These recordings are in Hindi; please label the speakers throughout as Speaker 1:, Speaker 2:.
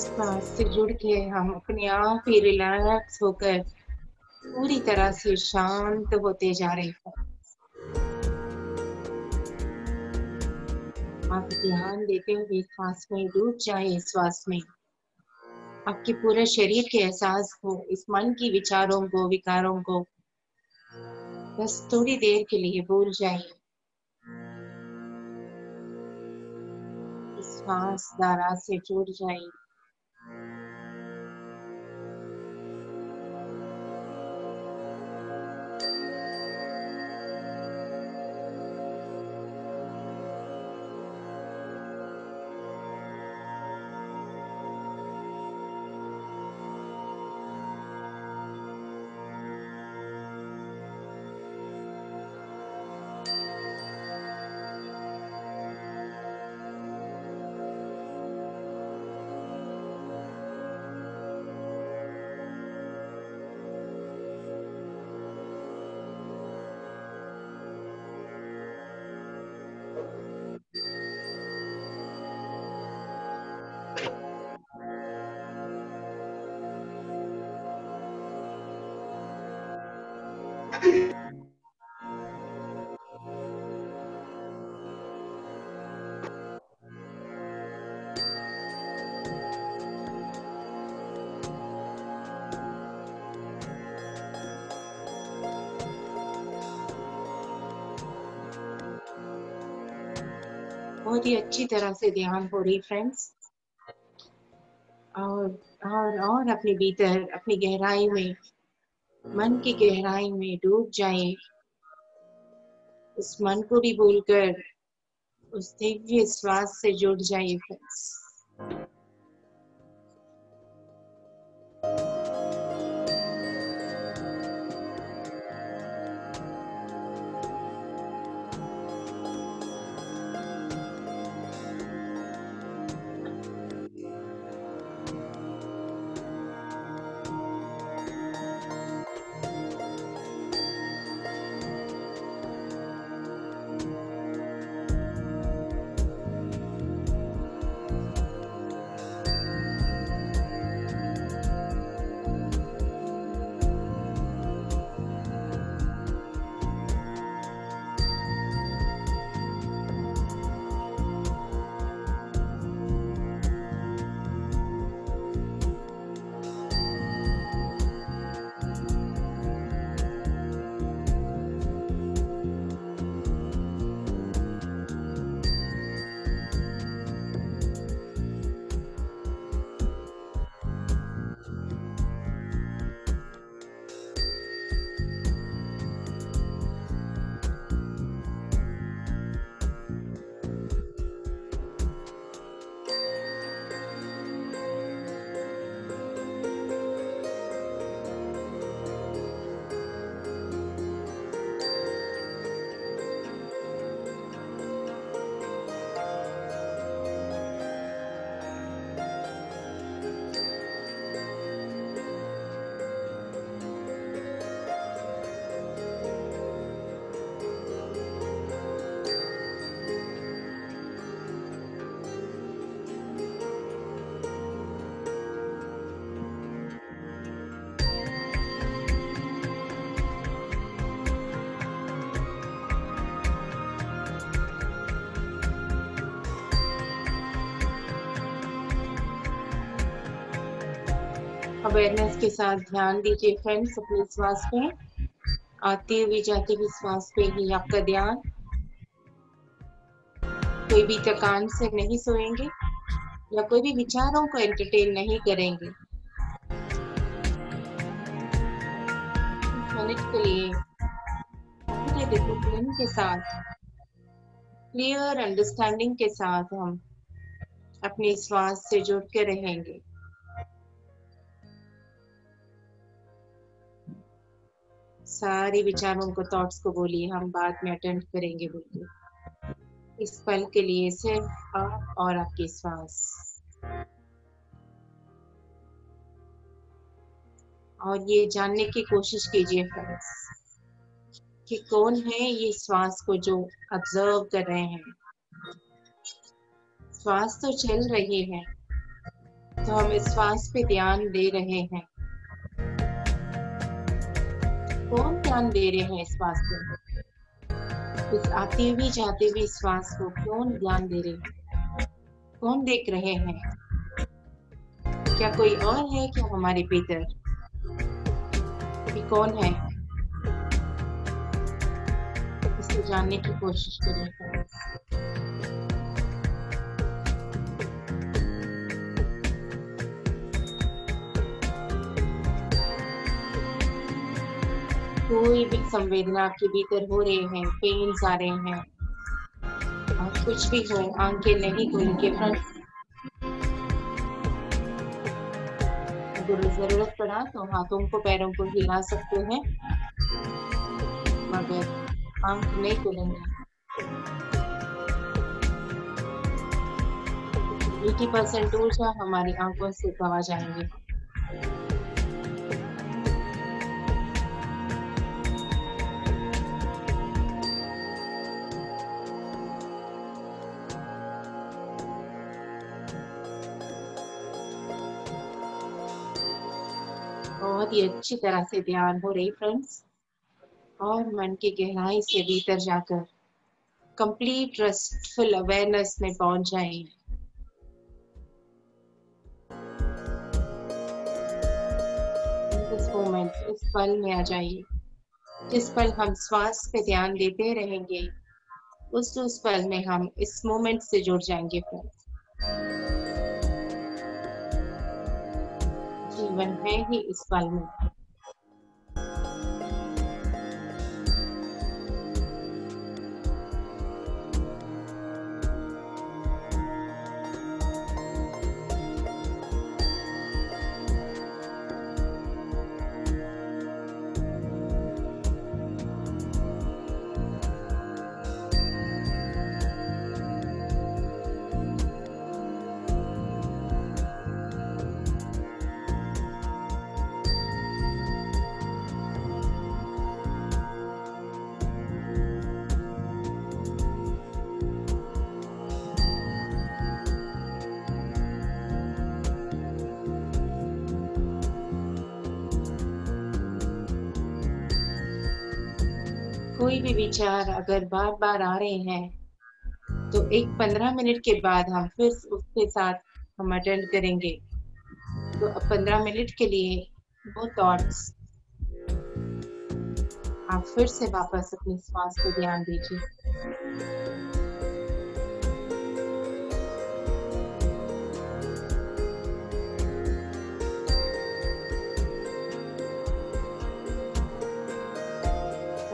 Speaker 1: सांस से जुड़ के हम अपने आप ही रिलैक्स होकर पूरी तरह से शांत होते जा रहे हैं। आप ध्यान देते हुए सांस में डूब जाए। इस श्वास में आपके पूरे शरीर के एहसास को, इस मन की विचारों को, विकारों को बस थोड़ी देर के लिए भूल जाइए। इस श्वास धारा से जुड़ जाइए। बहुत ही अच्छी तरह से ध्यान हो रही फ्रेंड्स। और अपने भीतर, अपनी गहराई में, मन की गहराई में डूब जाए। उस मन को भी भूलकर उस दिव्य श्वास से जुड़ जाइए फ्रेंड्स। अवेयरनेस के साथ ध्यान दीजिए फ्रेंड्स अपने श्वास पे। आती हुई जाती हुई श्वास पे ही आपका ध्यान। कोई भी थकान से नहीं सोएंगे या कोई भी विचारों को एंटरटेन नहीं करेंगे। मिनट के लिए पूरे डिसिप्लिन के साथ, क्लियर अंडरस्टैंडिंग के साथ हम अपनी श्वास से जुड़ के रहेंगे। सारे विचारों को, थॉट्स को बोलिए हम बाद में अटेंड करेंगे बोलिए। इस पल के लिए सिर्फ आप और आपकी श्वास। और ये जानने की कोशिश कीजिए फ्रेंड्स कि कौन है ये श्वास को जो ऑब्जर्व कर रहे हैं। श्वास तो चल रही है तो हम इस श्वास पे ध्यान दे रहे हैं। कौन ध्यान दे रहे हैं इस श्वास पे? इस आती हुई जाती हुई श्वास को कौन ध्यान दे रहे हैं? कौन देख रहे हैं? क्या कोई और है क्या हमारे भीतर? ये कौन है? इसे जानने की कोशिश करें। कोई भी संवेदना आपके भीतर हो रहे हैं, पेन्स आ रहे हैं, और कुछ भी हो, आंखें नहीं खोल के फ्रंट। अगर जरूरत पड़ा तो हाथों को पैरों को हिला सकते हैं, मगर आंख नहीं खोलेंगे। 80% ऊर्जा हमारी आंखों से गवा जाएंगे। बहुत ही अच्छी तरह से ध्यान हो रही फ्रेंड्स, और मन की गहराई से भीतर जाकर कंप्लीट रेस्टफुल अवेयरनेस में पहुंच जाएं। इस मोमेंट, इस पल में आ जाइए। जिस पल हम श्वास पे ध्यान देते रहेंगे, उस पल में हम इस मोमेंट से जुड़ जाएंगे फ्रेंड्स। जीवन है ही इस पल में। कोई भी विचार अगर बार बार आ रहे हैं, तो एक 15 मिनट के बाद हम फिर उसके साथ हम अटेंड करेंगे। तो अब 15 मिनट के लिए वो थॉट्स आप फिर से वापस अपनी श्वास पे ध्यान दीजिए।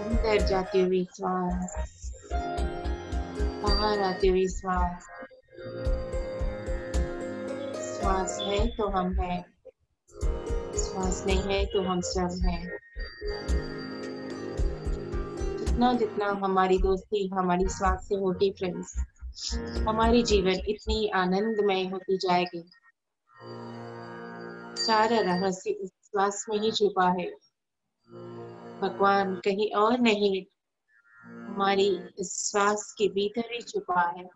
Speaker 1: अंदर जाती हुई श्वास, बाहर आती हुई श्वास। श्वास है तो हम हैं, श्वास नहीं है तो हम सब हैं। जितना जितना हमारी दोस्ती हमारी श्वास से होगी फ्रेंड्स, हमारी जीवन इतनी आनंदमय होती जाएगी। सारा रहस्य इस श्वास में ही छुपा है। भगवान कहीं और नहीं, हमारी इस श्वास के भीतर ही छुपा है।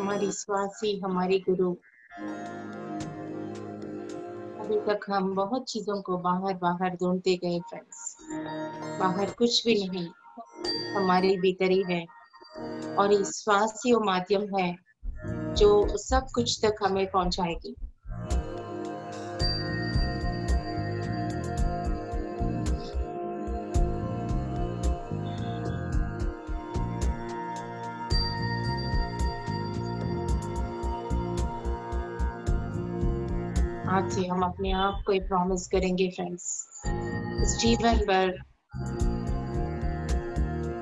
Speaker 1: हमारी श्वास ही हमारी गुरु। अभी तक हम बहुत चीजों को बाहर बाहर ढूंढते गए फ्रेंड्स, बाहर कुछ भी नहीं, हमारे भीतर ही है। और ये श्वास ही वो माध्यम है जो सब कुछ तक हमें पहुंचाएगी। आज से हम अपने आप को प्रॉमिस करेंगे फ्रेंड्स, इस जीवन भर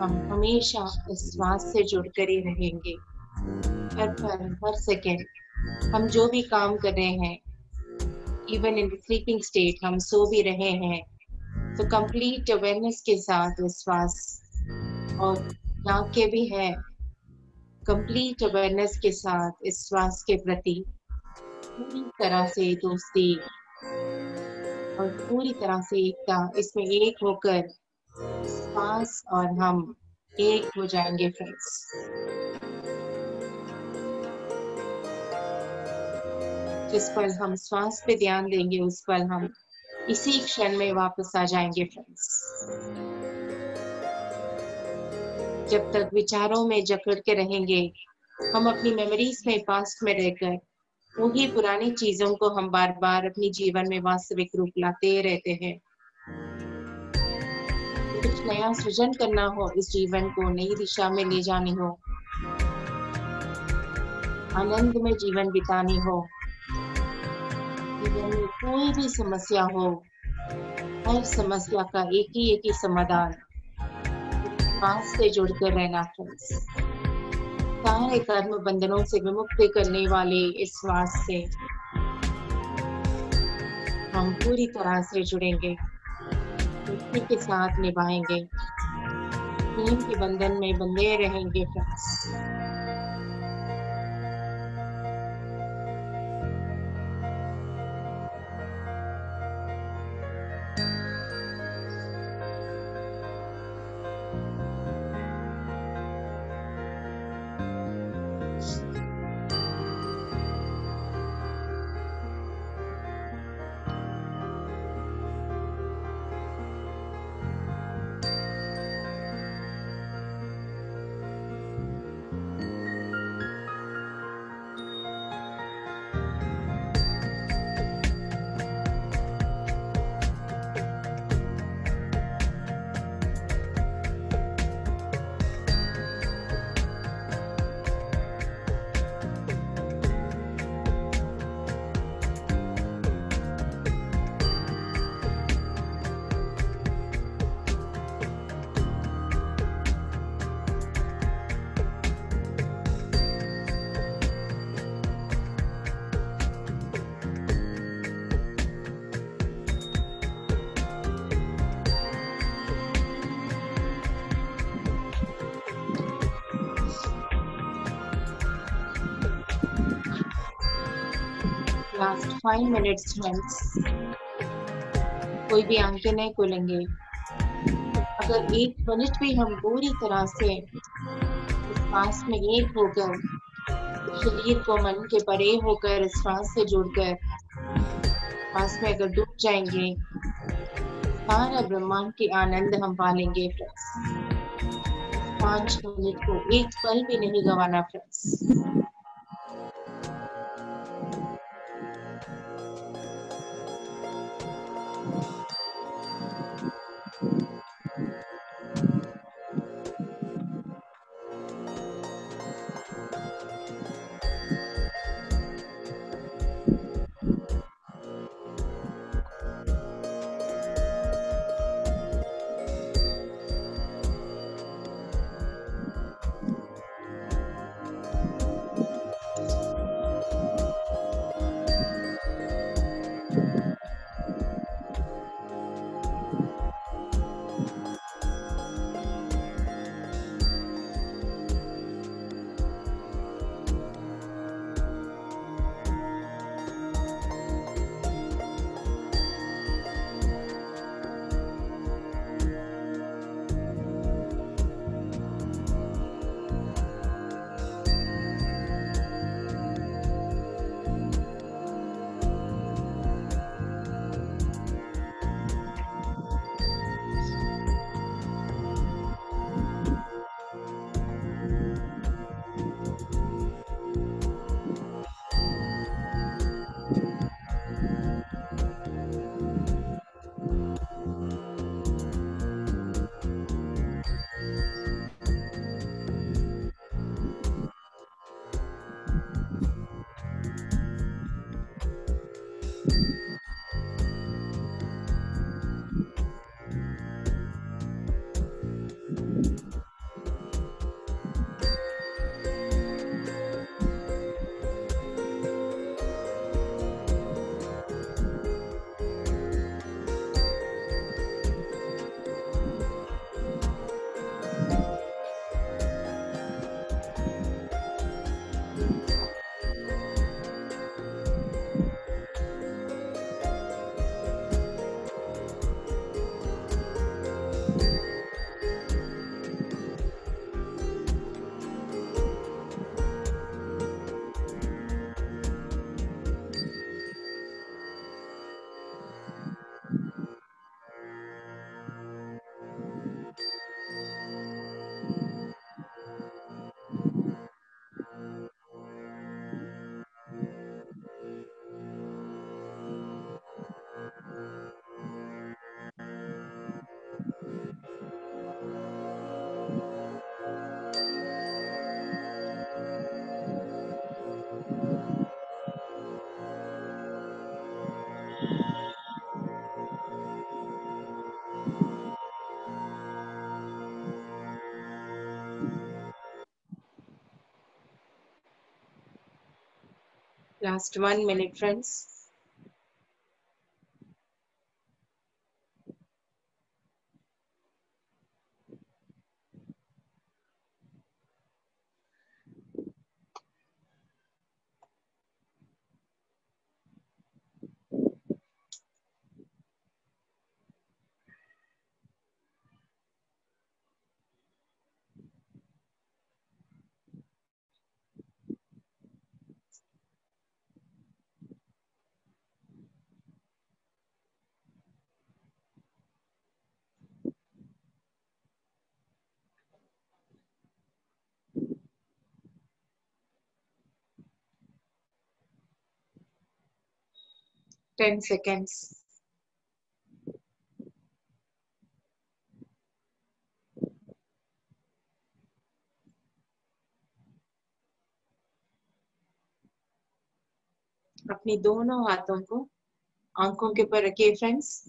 Speaker 1: हम हमेशा इस श्वास से जुड़कर ही रहेंगे। हर पल, हर सेकेंड हम जो भी काम कर रहे हैं, इवन इन स्लीपिंग स्टेट हम सो भी रहे हैं, तो कंप्लीट अवेयरनेस के साथ इस श्वास, और जाके भी है कंप्लीट अवेयरनेस के साथ इस श्वास के प्रति पूरी तरह से दोस्ती और पूरी तरह से एकता, इसमें एक होकर श्वास और हम एक हो जाएंगे फ्रेंड्स। जिस पल हम श्वास पे ध्यान देंगे उस पल हम इसी क्षण में वापस आ जाएंगे फ्रेंड्स। जब तक विचारों में जकड़ के रहेंगे, हम अपनी मेमोरीज में, पास्ट में रहकर वही पुरानी चीजों को हम बार बार अपनी जीवन में वास्तविक रूप लाते रहते हैं। कुछ नया सृजन करना हो, इस जीवन को नई दिशा में ले जानी हो, आनंद में जीवन बितानी हो, जीवन में कोई भी समस्या हो, हर समस्या का एक ही समाधान श्वास से जुड़कर रहना फ्रेंड्स। सारे कर्म बंधनों से विमुक्त करने वाले इस श्वास से हम पूरी तरह से जुड़ेंगे, उसी के साथ निभाएंगे, प्रेम के बंधन में बंधे रहेंगे फ्रेंड्स। लास्ट 5 मिनट्स फ्रेंड्स, कोई भी आंखें नहीं खोलेंगे। अगर 1 मिनट भी हम पूरी तरह से इस श्वास में एक होकर, शरीर को मन के परे होकर इस श्वास से जुड़कर श्वास में अगर डूब जाएंगे, सारा ब्रह्मांड के आनंद हम पालेंगे फ्रेंड्स। 5 मिनट को एक पल भी नहीं गंवाना friends. Last 1 minute, friends. Ten seconds. अपनी दोनों हाथों को आंखों के ऊपर रखिए फ्रेंड्स।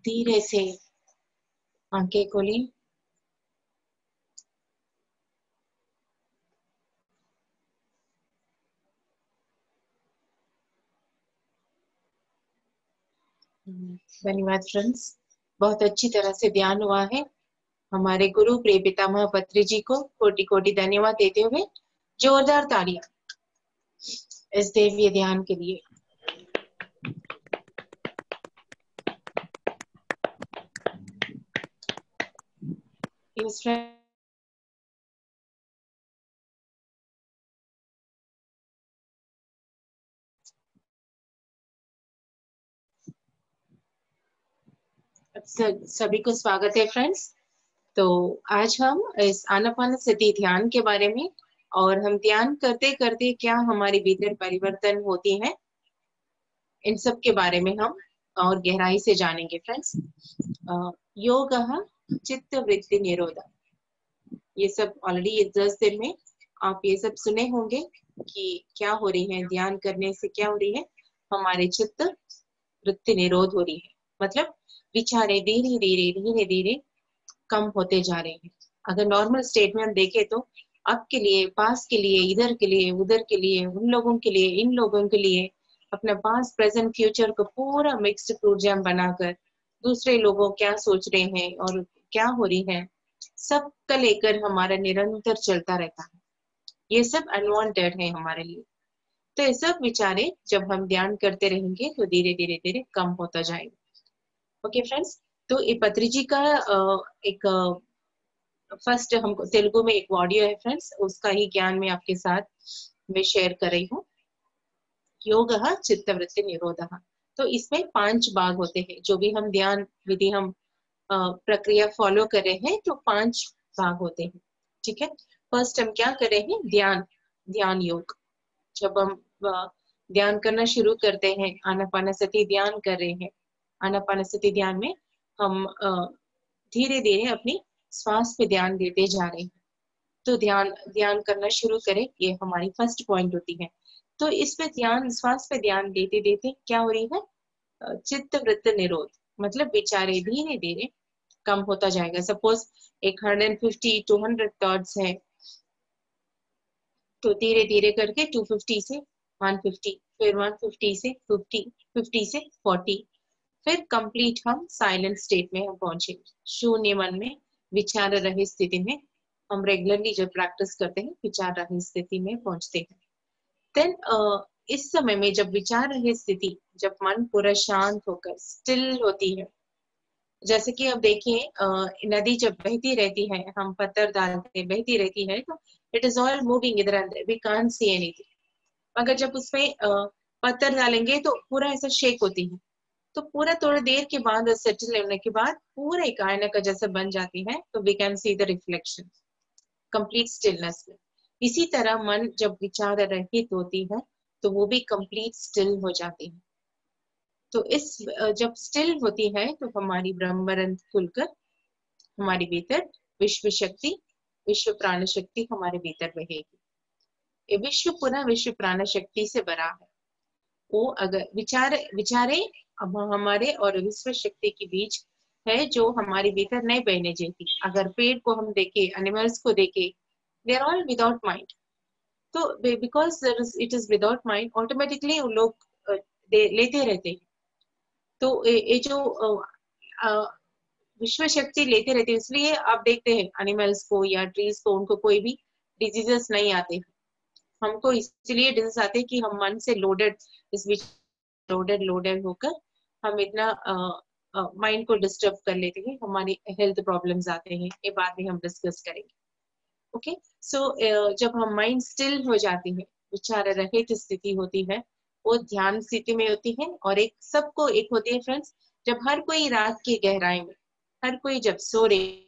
Speaker 1: धीरे से आंखें खोलिए। धन्यवाद फ्रेंड्स, बहुत अच्छी तरह से ध्यान हुआ है। हमारे गुरु प्रिय पितामह पत्री जी को कोटि कोटि धन्यवाद देते हुए जोरदार तालियां इस देवीय ध्यान के लिए। सभी को स्वागत है फ्रेंड्स। तो आज हम इस आनापानसति ध्यान के बारे में, और हम ध्यान करते करते क्या हमारे भीतर परिवर्तन होती है, इन सब के बारे में हम और गहराई से जानेंगे फ्रेंड्स। योगः चित्त वृत्ति निरोध, ये सब ऑलरेडी 10 दिन में आप ये सब सुने होंगे कि क्या हो रही है। ध्यान करने से क्या हो रही है, हमारे चित्त वृत्ति निरोध हो रही है, मतलब विचारे धीरे धीरे धीरे धीरे कम होते जा रहे हैं। अगर नॉर्मल स्टेट में हम देखें तो अब के लिए, पास के लिए, इधर के लिए, उधर के लिए, उन लोगों के लिए, इन लोगों के लिए, अपना पास प्रेजेंट फ्यूचर को पूरा मिक्स्ड फ्रूट जैम बनाकर दूसरे लोगों क्या सोच रहे हैं और क्या हो रही है, सब का लेकर हमारा निरंतर चलता रहता है। ये सब अनवांटेड है हमारे लिए। तो ये सब विचारे जब हम ध्यान करते रहेंगे तो धीरे धीरे धीरे कम होता जाएगा। ओके फ्रेंड्स, तो ये पत्री जी का एक फर्स्ट हमको तेलुगु में एक ऑडियो है फ्रेंड्स, उसका ही ज्ञान में आपके साथ मैं शेयर कर रही हूँ। योगः चित्तवृत्ति निरोधः। तो इसमें 5 भाग होते हैं। जो भी हम ध्यान विधि हम प्रक्रिया फॉलो कर रहे हैं तो 5 भाग होते हैं, ठीक है। फर्स्ट हम क्या कर रहे हैं, ध्यान योग। जब हम ध्यान करना शुरू करते हैं, आनापानसति ध्यान कर रहे हैं, आनापानसति ध्यान में हम धीरे धीरे अपनी श्वास पे ध्यान देते जा रहे हैं। तो ध्यान करना शुरू करें, ये हमारी फर्स्ट पॉइंट होती है। तो इस पे ध्यान, श्वास पे ध्यान देते देते क्या हो रही है, चित्त वृत्त निरोध, मतलब विचारे धीरे धीरे कम होता जाएगा। सपोज एक 150 200 थॉट्स है, तो धीरे धीरे करके 250 से 150, फिर 150 से 50, 50 से 40, फिर कंप्लीट हम साइलेंट स्टेट में हम पहुंचे, शून्य मन में, विचार रहित स्थिति में। हम रेगुलरली जब प्रैक्टिस करते हैं विचार रहित स्थिति में पहुंचते हैं। देन इस समय में जब विचार रहित स्थिति, जब मन पूरा शांत होकर स्टिल होती है, जैसे कि अब देखिए नदी जब बहती रहती है, हम पत्थर डालते बहती रहती है, तो इट इज ऑल मूविंग इधर अंदर, वी कांट सी एनीथिंग। मगर जब उसमें पत्थर डालेंगे तो पूरा ऐसा शेक होती है, तो पूरा थोड़ी देर के बाद सेटल होने के बाद पूरा एक आईना का जैसा बन जाती है, तो we can see the reflection complete stillness में। इसी तरह मन जब विचार रहित होती है तो वो भी कंप्लीट स्टिल हो जाती है। तो इस जब स्टिल होती है तो हमारी ब्रह्मरंध्र खुलकर हमारे भीतर विश्व शक्ति, विश्व प्राण शक्ति हमारे भीतर बहेगी। ये विश्व पुनः विश्व प्राण शक्ति से भरा है। वो अगर विचारे अब हमारे और विश्व शक्ति के बीच है जो हमारे भीतर नहीं बहने देती। अगर पेड़ को हम देखे, एनिमल्स को देखे, they are all without mind. तो because it is without mind, automatically उन लोग लेते रहते हैं। तो ये जो विश्व शक्ति लेते रहते हैं, इसलिए आप देखते हैं एनिमल्स को या ट्रीज को, उनको कोई भी डिजीजेस नहीं आते। हमको इसलिए डिजीज आते हैं कि हम मन से लोडेड, इस बीच लोडेड लोडेड होकर हम इतना माइंड को डिस्टर्ब कर लेते हैं, हमारी हेल्थ प्रॉब्लम्स आते हैं। ये बात भी हम डिस्कस करेंगे। ओके, सो जब हम माइंड स्टिल हो जाती है, विचार रहित स्थिति होती है, वो ध्यान स्थिति में होती है। और एक सबको एक होती है फ्रेंड्स, जब हर कोई रात की गहराई में, हर कोई जब सो रहे हैं,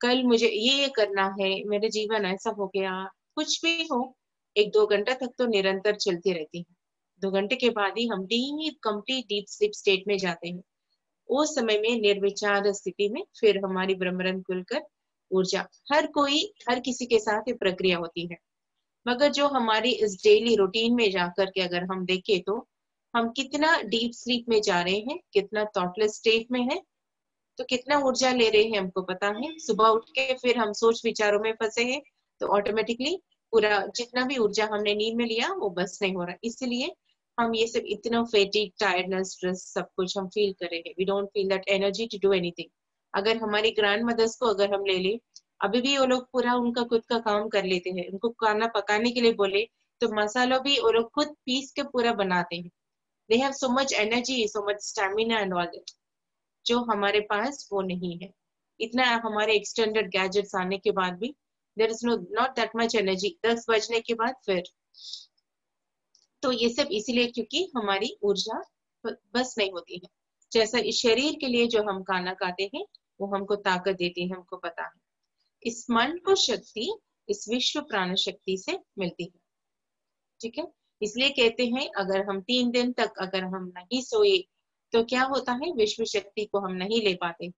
Speaker 1: कल मुझे ये करना है, मेरे जीवन ऐसा हो गया, कुछ भी हो, 1-2 घंटा तक तो निरंतर चलती रहती है। 2 घंटे के बाद ही हम deep complete deep sleep state में जाते हैं। उस समय में निर्विचार स्थिति में फिर हमारी ब्रह्मरंध्र खुलकर ऊर्जा, हर कोई, हर किसी के साथ ये प्रक्रिया होती है। मगर जो हमारी इस डेली रूटीन में जाकर के अगर हम देखें तो हम कितना डीप स्लीप में जा रहे हैं, कितना थॉटलेस स्टेट में है, तो कितना ऊर्जा ले रहे हैं हमको पता है। सुबह उठ के फिर हम सोच विचारों में फंसे हैं, तो ऑटोमेटिकली पूरा जितना भी ऊर्जा हमने नींद में लिया वो बस नहीं हो रहा। इसलिए हम ये सब इतना फेटिक, टायर्डनेस, स्ट्रेस सब कुछ हम फील कर रहे हैं। We don't feel that energy to do anything. अगर हमारी ग्रैंड मदर्स को अगर हम ले ले, अभी भी वो लोग पूरा उनका खुद का काम कर लेते हैं। उनको खाना पकाने के लिए बोले तो मसाला भी वो लोग खुद पीस के पूरा बनाते हैं। They have so much energy, so much stamina and all that, जो हमारे पास वो नहीं है। इतना हमारे एक्सटेंडेड गैजेट्स आने के बाद भी there is no not that much energy 10 बजने के बाद फिर। तो ये सब इसीलिए क्योंकि हमारी ऊर्जा बस नहीं होती है। जैसा इस शरीर के लिए जो हम खाना खाते हैं वो हमको ताकत देती है, हमको पता है। इस मन को शक्ति इस विश्व प्राण शक्ति से मिलती है। ठीक है, इसलिए कहते हैं अगर हम 3 दिन तक अगर हम नहीं सोए तो क्या होता है, विश्व शक्ति को हम नहीं ले पाते।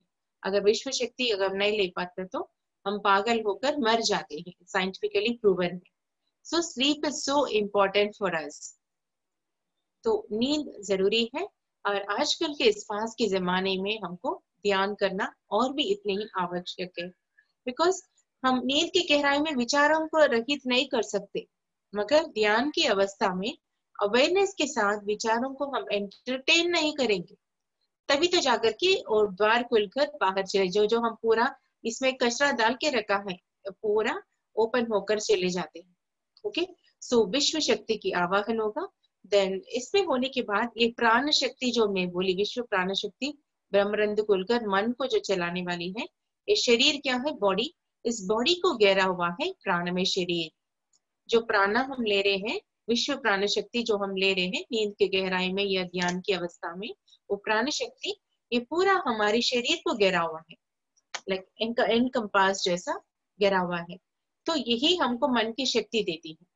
Speaker 1: अगर विश्व शक्ति अगर नहीं ले पाते तो हम पागल होकर मर जाते हैं, साइंटिफिकली प्रूवन है। So sleep is so important for us. तो नींद जरूरी है। और आजकल के इस फास्ट के जमाने में हमको ध्यान करना और भी इतनी ही आवश्यक है। बिकॉज हम नींद की गहराई में विचारों को रहित नहीं कर सकते, मगर ध्यान की अवस्था में अवेयरनेस के साथ विचारों को हम एंटरटेन नहीं करेंगे, तभी तो जाकर के और द्वार खुलकर बाहर चले, जो जो हम पूरा इसमें कचरा डाल के रखा है पूरा ओपन होकर चले जाते हैं। ओके, सो विश्व शक्ति की आवाहन होगा। देन इसमें होने के बाद ये प्राण शक्ति जो मैं बोली, विश्व प्राण शक्ति ब्रह्मरंध्र खुलकर मन को जो चलाने वाली है, ये शरीर क्या है, बॉडी, इस बॉडी को घेरा हुआ है प्राण में शरीर। जो प्राणा हम ले रहे हैं, विश्व प्राण शक्ति जो हम ले रहे हैं नींद के गहराई में या ध्यान की अवस्था में, वो प्राण शक्ति ये पूरा हमारे शरीर को घेरा हुआ है, लाइक एनकम्पास जैसा घेरा हुआ है। तो यही हमको मन की शक्ति देती है।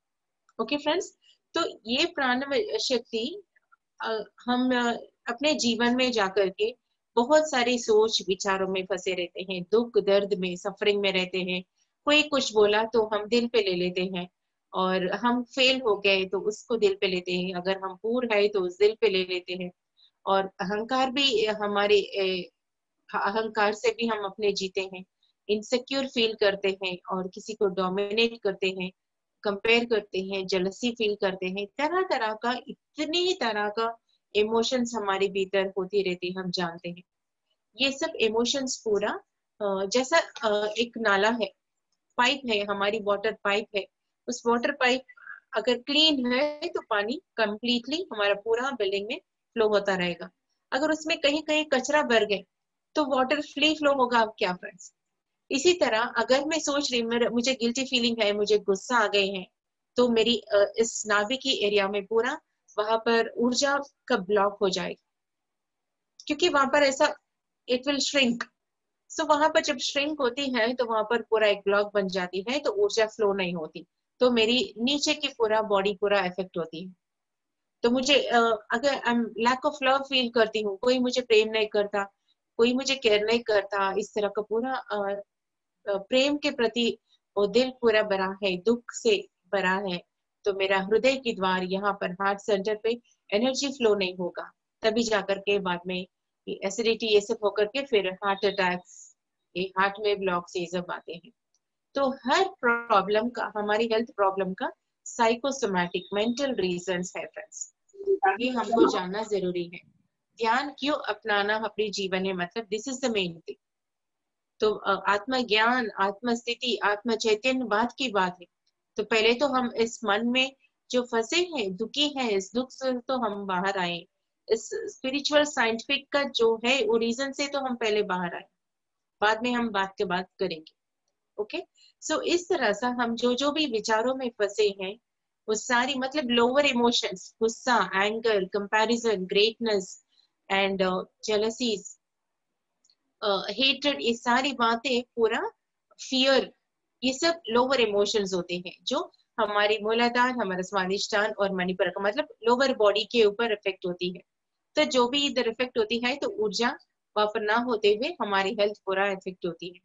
Speaker 1: ओके फ्रेंड्स, तो ये प्राण शक्ति हम अपने जीवन में जाकर के बहुत सारी सोच विचारों में फंसे रहते हैं, दुख दर्द में, सफरिंग में रहते हैं। कोई कुछ बोला तो हम दिल पे ले लेते हैं, और हम फेल हो गए तो उसको दिल पे लेते हैं, अगर हम पूर्ण है तो उस दिल पे ले लेते हैं। और अहंकार भी हमारे अहंकार से भी हम अपने जीते हैं, इनसिक्योर फील करते हैं और किसी को डोमिनेट करते हैं, कंपेयर करते हैं, जेलसी फील करते हैं, तरह तरह का, इतनी तरह का इमोशंस हमारे भीतर होती रहती, हम जानते हैं। ये सब इमोशंस पूरा जैसा एक नाला है, पाइप है, हमारी वाटर पाइप है, उस वाटर पाइप अगर क्लीन है तो पानी कंप्लीटली हमारा पूरा बिल्डिंग में फ्लो होता रहेगा। अगर उसमें कहीं कहीं कचरा भर गए तो वाटर फ्री फ्लो होगा। अब क्या फ्रेंड्स, इसी तरह अगर मैं सोच रही हूँ मुझे गिल्टी फीलिंग है, मुझे गुस्सा आ गए हैं, तो मेरी इस नाभि की एरिया में पूरा वहां पर ऊर्जा का ब्लॉक हो जाएगा, क्योंकि वहां पर ऐसा इट विल श्रिंक। सो वहां पर जब श्रिंक होती है तो वहां पर पूरा एक ब्लॉक बन जाती है, तो ऊर्जा फ्लो नहीं होती, तो मेरी नीचे की पूरा बॉडी पूरा इफेक्ट होती है। तो मुझे अगर लैक ऑफ लव फील करती हूँ, कोई मुझे प्रेम नहीं करता, कोई मुझे केयर नहीं करता, इस तरह का पूरा प्रेम के प्रति वो दिल पूरा भरा है, दुख से भरा है, तो मेरा हृदय की द्वार यहाँ पर हार्ट सेंटर पे एनर्जी फ्लो नहीं होगा, तभी जाकर के बाद में एसिडिटी ये सब होकर के फिर हार्ट अटैक्स, ये हार्ट में ब्लॉक्स ये सब आते हैं। तो हर प्रॉब्लम का, हमारी हेल्थ प्रॉब्लम का साइकोसोमैटिक मेंटल रीजंस है फ्रेंड्स, ये हमको जानना जरूरी है। ध्यान क्यों अपनाना अपने जीवन में, मतलब this is the main thing. तो आत्मज्ञान, आत्मस्थिति, आत्म चैतन्य बात की बात है। तो पहले तो हम इस मन में जो फंसे हैं, दुखी हैं, इस दुख से तो हम बाहर आए, इस स्पिरिचुअल साइंटिफिक का जो है वो रीजन से तो हम पहले बाहर आए, बाद में हम बात के बात करेंगे। ओके, सो इस तरह से हम जो भी विचारों में फंसे हैं, वो सारी मतलब लोअर इमोशंस, गुस्सा, anger, comparison, greatness and jealousies, hatred, ये सारी बातें, पूरा फियर, ये सब लोअर इमोशंस होते हैं जो हमारी मूलाधार, हमारा स्वादिष्टान और मणिपुर का मतलब लोअर बॉडी के ऊपर इफेक्ट होती है। तो जो भी इधर इफेक्ट होती है, तो ऊर्जा वापस ना होते हुए हमारी हेल्थ पूरा इफेक्ट होती है।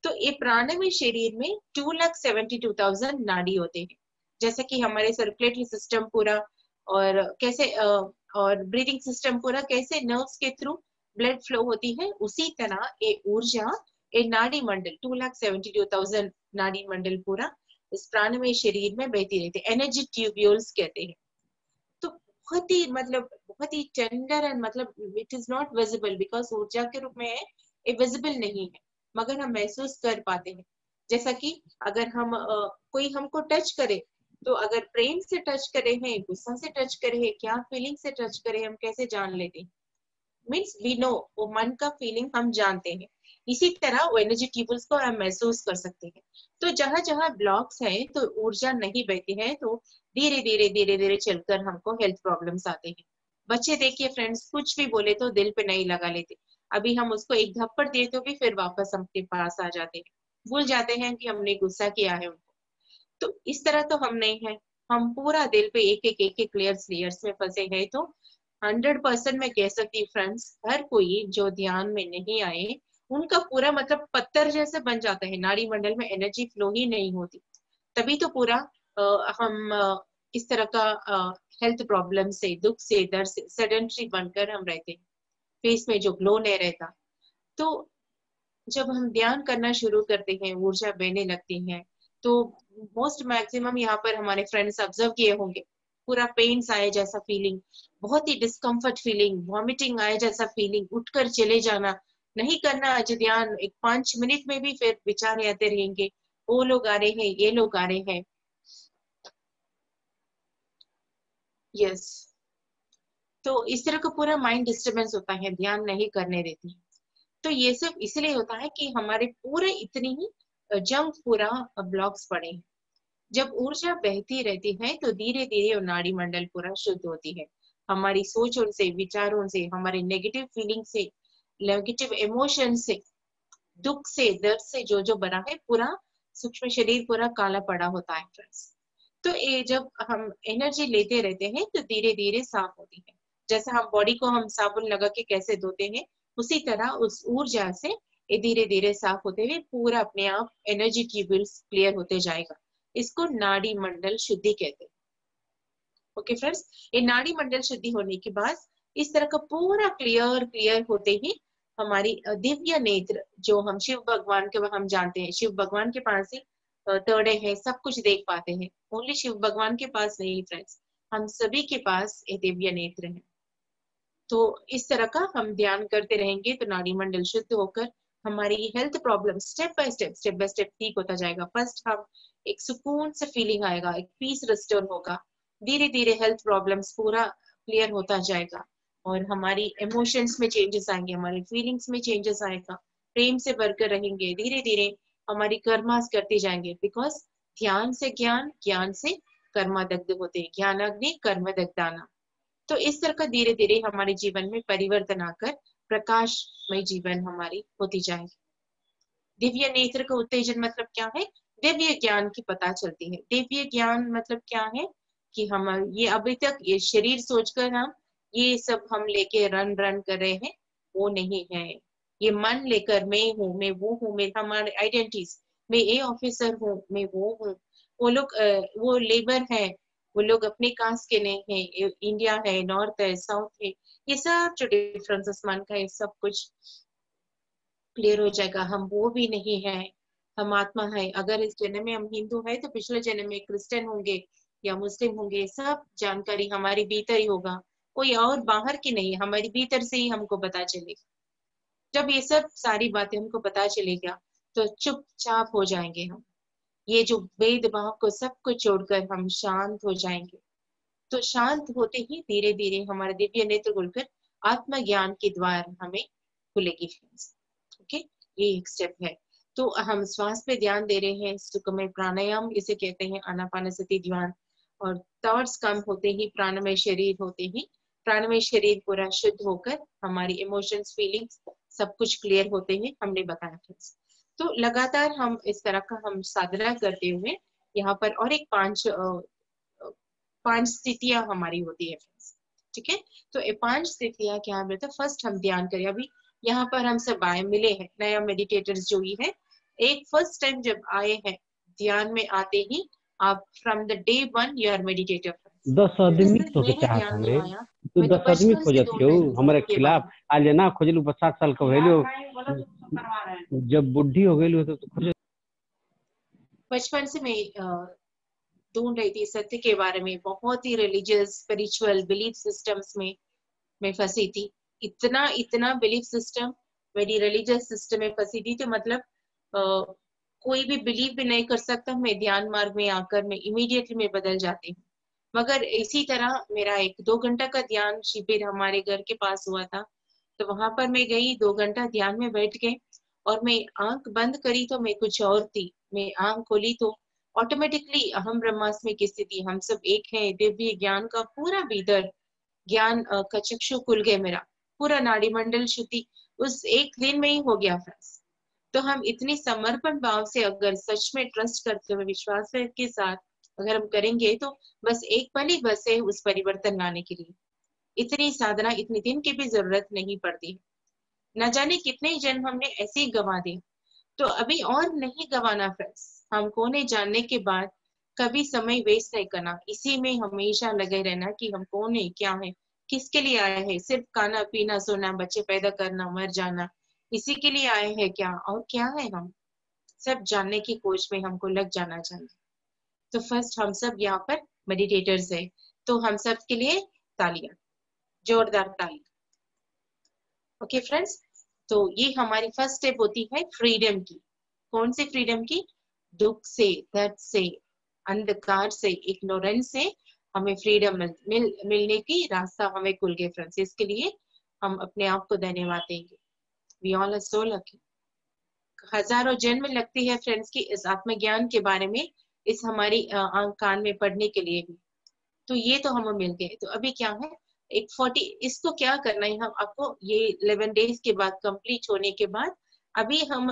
Speaker 1: तो ये प्राणमय शरीर में 2,72,000 नाड़ी होते हैं, जैसे कि हमारे सर्कुलेटरी सिस्टम पूरा और कैसे और ब्रीदिंग सिस्टम पूरा कैसे नर्व्स के थ्रू ब्लड फ्लो होती है, उसी तरह ये ऊर्जा, ये नाड़ी मंडल 2,72,000 नाड़ी मंडल पूरा इस प्राणमय शरीर में बहती रहती है। एनर्जी ट्यूब्यूल्स कहते हैं। तो बहुत ही मतलब बहुत ही टेंडर एंड मतलब it is not visible, because ऊर्जा के रूप में ये विजिबल नहीं है, मगर हम महसूस कर पाते हैं। जैसा कि अगर हम कोई हमको टच करे, तो अगर प्रेम से टच करे हैं, गुस्सा से टच करे हैं, क्या फीलिंग से टच करे, हम कैसे जान लेते हैं? मीन्स वी नो, वो मन का फीलिंग हम जानते हैं। इसी तरह वो एनर्जी ट्यूबल्स को हम महसूस कर सकते हैं। तो जहां जहां ब्लॉक्स है, तो ऊर्जा नहीं बहती है, तो धीरे धीरे धीरे धीरे चलकर हमको हेल्थ प्रॉब्लम्स आते हैं। बच्चे देखिए फ्रेंड्स, कुछ भी बोले तो दिल पे नहीं लगा लेते। अभी हम उसको एक थप्पड़ दे तो भी फिर वापस हमके पास आ जाते हैं, भूल जाते हैं कि हमने गुस्सा किया है उनको। तो इस तरह तो हम नहीं है, हम पूरा दिल पे एक एक लेयर्स में फंसे हैं। तो 100% मैं कह सकती हूँ फ्रेंड्स, हर कोई जो ध्यान में नहीं आए, उनका पूरा मतलब पत्थर जैसे बन जाता है, नाड़ी मंडल में एनर्जी फ्लो ही नहीं होती। तभी तो पूरा हम इस तरह का हेल्थ प्रॉब्लम से, दुख से, दर्द से सेडेंटरी बनकर हम रहते हैं, फेस में जो ग्लो नहीं रहता। तो जब हम ध्यान करना शुरू करते हैं, ऊर्जा बहने लगती है, तो मोस्ट मैक्सिमम यहाँ पर हमारे फ्रेंड्स ऑब्जर्व किए होंगे, पूरा पेन्स आए जैसा फीलिंग, बहुत ही डिस्कम्फर्ट फीलिंग, वॉमिटिंग आए जैसा फीलिंग, उठकर चले जाना, नहीं करना आज ध्यान, एक 5 मिनट में भी फिर विचार आते रहेंगे, वो लोग आ रहे हैं, ये लोग आ रहे हैं। यस, तो इस तरह का पूरा माइंड डिस्टर्बेंस होता है, ध्यान नहीं करने देती है। तो ये सब इसलिए होता है कि हमारे पूरे इतनी ही जंग पूरा ब्लॉक्स पड़े हैं। जब ऊर्जा बहती रहती है, तो धीरे धीरे वो नाड़ी मंडल पूरा शुद्ध होती है। हमारी सोचों से, विचारों से, हमारे नेगेटिव फीलिंग से, नेगेटिव इमोशन से, दुख से, दर्द से जो जो बना है, पूरा सूक्ष्म शरीर पूरा काला पड़ा होता है फ्रेंड्स। तो ये जब हम एनर्जी लेते रहते हैं, तो धीरे धीरे साफ होती है। जैसे हम बॉडी को हम साबुन लगा के कैसे धोते हैं, उसी तरह उस ऊर्जा से ये धीरे धीरे साफ होते हुए पूरा अपने आप एनर्जी ट्यूब्यूल्स क्लियर होते जाएगा। इसको नाड़ी मंडल शुद्धि कहते हैं। ओके फ्रेंड्स, ये नाड़ी मंडल शुद्धि होने के बाद इस तरह का पूरा क्लियर क्लियर होते ही हमारी दिव्य नेत्र, जो हम शिव भगवान के हम जानते हैं, शिव भगवान के पास ही थर्ड है, सब कुछ देख पाते हैं। ओनली शिव भगवान के पास नहीं फ्रेंड्स, हम सभी के पास ये दिव्य नेत्र है। तो इस तरह का हम ध्यान करते रहेंगे, तो नाड़ी मंडल शुद्ध होकर हमारी health problem step by step ठीक होता जाएगा। फर्स्ट हम एक सुकून से फीलिंग आएगा, एक पीस रिस्टोर होगा, धीरे धीरे हेल्थ प्रॉब्लम्स पूरा क्लियर होता जाएगा, और हमारी इमोशंस में चेंजेस आएंगे, हमारी फीलिंग्स में चेंजेस आएगा, प्रेम से भरकर रहेंगे, धीरे धीरे हमारी कर्मास करते जाएंगे। बिकॉज ध्यान से ज्ञान, ज्ञान से कर्मा दग्ध होते हैं, ज्ञानाग्नि कर्म दग्धाना। तो इस तरह का धीरे धीरे हमारे जीवन में परिवर्तन आकर प्रकाशमय जीवन हमारी होती जाएगी। दिव्य नेत्र का उत्तेजन मतलब क्या है? दिव्य ज्ञान की पता चलती है। दिव्य ज्ञान मतलब क्या है कि हम ये अभी तक ये शरीर सोचकर हम ये सब हम लेके रन रन कर रहे हैं, वो नहीं है। ये मन लेकर मैं हूँ, मैं वो हूँ, मेरे हमारे आइडेंटिटीज, मैं ये ऑफिसर हूँ, मैं वो हूँ, वो लोग वो लेबर है, वो लोग अपने कास्ट के नहीं है, इंडिया है, नॉर्थ है, साउथ है, ये सब जो डिफरेंसेस मन का है सब कुछ क्लियर हो जाएगा। हम वो भी नहीं है, हम आत्मा है। अगर इस जन्म में हम हिंदू है तो पिछले जन्म में क्रिश्चियन होंगे या मुस्लिम होंगे, सब जानकारी हमारी भीतर ही होगा, कोई और बाहर की नहीं, हमारी भीतर से ही हमको पता चलेगा। जब ये सब सारी बातें हमको पता चलेगा तो चुपचाप हो जाएंगे हम, ये जो भेदभाव को सबको छोड़कर हम शांत हो जाएंगे। तो शांत होते ही धीरे धीरे हमारा दिव्य नेत्र खुलकर आत्मज्ञान के द्वार हमें खुलेगी। ओके, ये एक स्टेप है। तो हम श्वास पे ध्यान दे रहे हैं, सुखमय प्राणायाम इसे कहते हैं, आनापानसति ध्यान। और थॉट्स कम होते ही, प्राणमय शरीर होते ही, प्राणमय शरीर पूरा शुद्ध होकर हमारी इमोशंस, फीलिंग्स सब कुछ क्लियर होते हैं, हमने बताया था। तो लगातार हम इस तरह का हम साधना करते हुए यहाँ पर और एक पांच स्थितियां हमारी होती है। ठीक है, तो ये पांच स्थितियां क्या है? तो फर्स्ट हम ध्यान करें। अभी यहाँ पर हम सब आए मिले हैं, नया मेडिटेटर्स जो ही है, एक फर्स्ट टाइम जब आए हैं ध्यान में आते ही आप from the day one you are meditator.
Speaker 2: 10 आदमी तो के
Speaker 1: मेरे
Speaker 2: चाहत
Speaker 1: ध्यान में
Speaker 2: हमें
Speaker 1: आया,
Speaker 2: तू
Speaker 1: मैं तो
Speaker 2: 10 आदमी
Speaker 1: बचपन से
Speaker 2: खोजत
Speaker 1: दूर
Speaker 2: हो
Speaker 1: रहती थी
Speaker 2: हमारे
Speaker 1: इसके बारे
Speaker 2: खिलाफ।
Speaker 1: में।
Speaker 2: आज ना खोजलू 60 साल का भैलू, जब बुढ़ी हो गई तो खोज।
Speaker 1: बचपन से मैं ढूंढ रही थी सत्य के बारे में, बहुत ही रिलीजियस स्पिरिचुअल बिलीफ सिस्टम्स में मैं फंसी थी। इतना इतना बिलीफ सिस्टम, मेरी रिलीजियस सिस्टम में फंसी थी, तो मतलब कोई भी बिलीव भी नहीं कर सकता। मैं ध्यान मार्ग में आकर मैं इमीडिएटली मैं बदल जाती हूँ। मगर इसी तरह मेरा एक 2 घंटा का ध्यान शिविर हमारे घर के पास हुआ था, तो वहां पर मैं गई, 2 घंटा ध्यान में बैठ के, और मैं आंख बंद करी तो मैं कुछ और थी, मैं आंख खोली तो ऑटोमेटिकली अहम ब्रह्मास्मि की स्थिति, हम सब एक हैं, दिव्य ज्ञान का पूरा भीतर ज्ञान का चक्षु खुल गया, मेरा पूरा नाड़ी मंडल शुद्धि उस एक दिन में ही हो गया फ्रेंड्स। तो हम इतनी समर्पण भाव से अगर सच में ट्रस्ट करते हुए विश्वास के साथ अगर हम करेंगे तो बस एक पल ही बस है उस परिवर्तन लाने के लिए। इतनी साधना, इतनी दिन की भी जरूरत नहीं पड़ती। न जाने कितने जन्म हमने ऐसे ही गंवा दिए, तो अभी और नहीं गंवाना फ्रेंड्स। हमको ने जानने के बाद कभी समय वेस्ट नहीं करना, इसी में हमेशा लगे रहना कि हम कौन है, क्या है, किसके लिए आए हैं। सिर्फ खाना पीना सोना बच्चे पैदा करना मर जाना, इसी के लिए आए हैं क्या, और क्या है हम सब जानने की खोज में हमको लग जाना चाहिए। तो फर्स्ट हम सब यहाँ पर मेडिटेटर्स है, तो हम सब के लिए तालियां, जोरदार ताली। ओके फ्रेंड्स, तो ये हमारी फर्स्ट स्टेप होती है फ्रीडम की। कौन से फ्रीडम की? दुख से, दर्द से, अंधकार से, इग्नोरेंस से हमें फ्रीडम मिलने की रास्ता हमें खुल गए फ्रेंड्स। इसके लिए हम अपने आप को धन्यवाद देंगे। We all are so lucky. हजारों जन्म लगती है फ्रेंड्स की इस आत्मज्ञान के बारे में, इस हमारी कान में पढ़ने के लिए भी। तो ये तो हमें मिल गए। तो अभी क्या है, एक 40, इसको क्या करना है हम आपको, ये 11 डेज के बाद कंप्लीट होने के बाद, अभी हम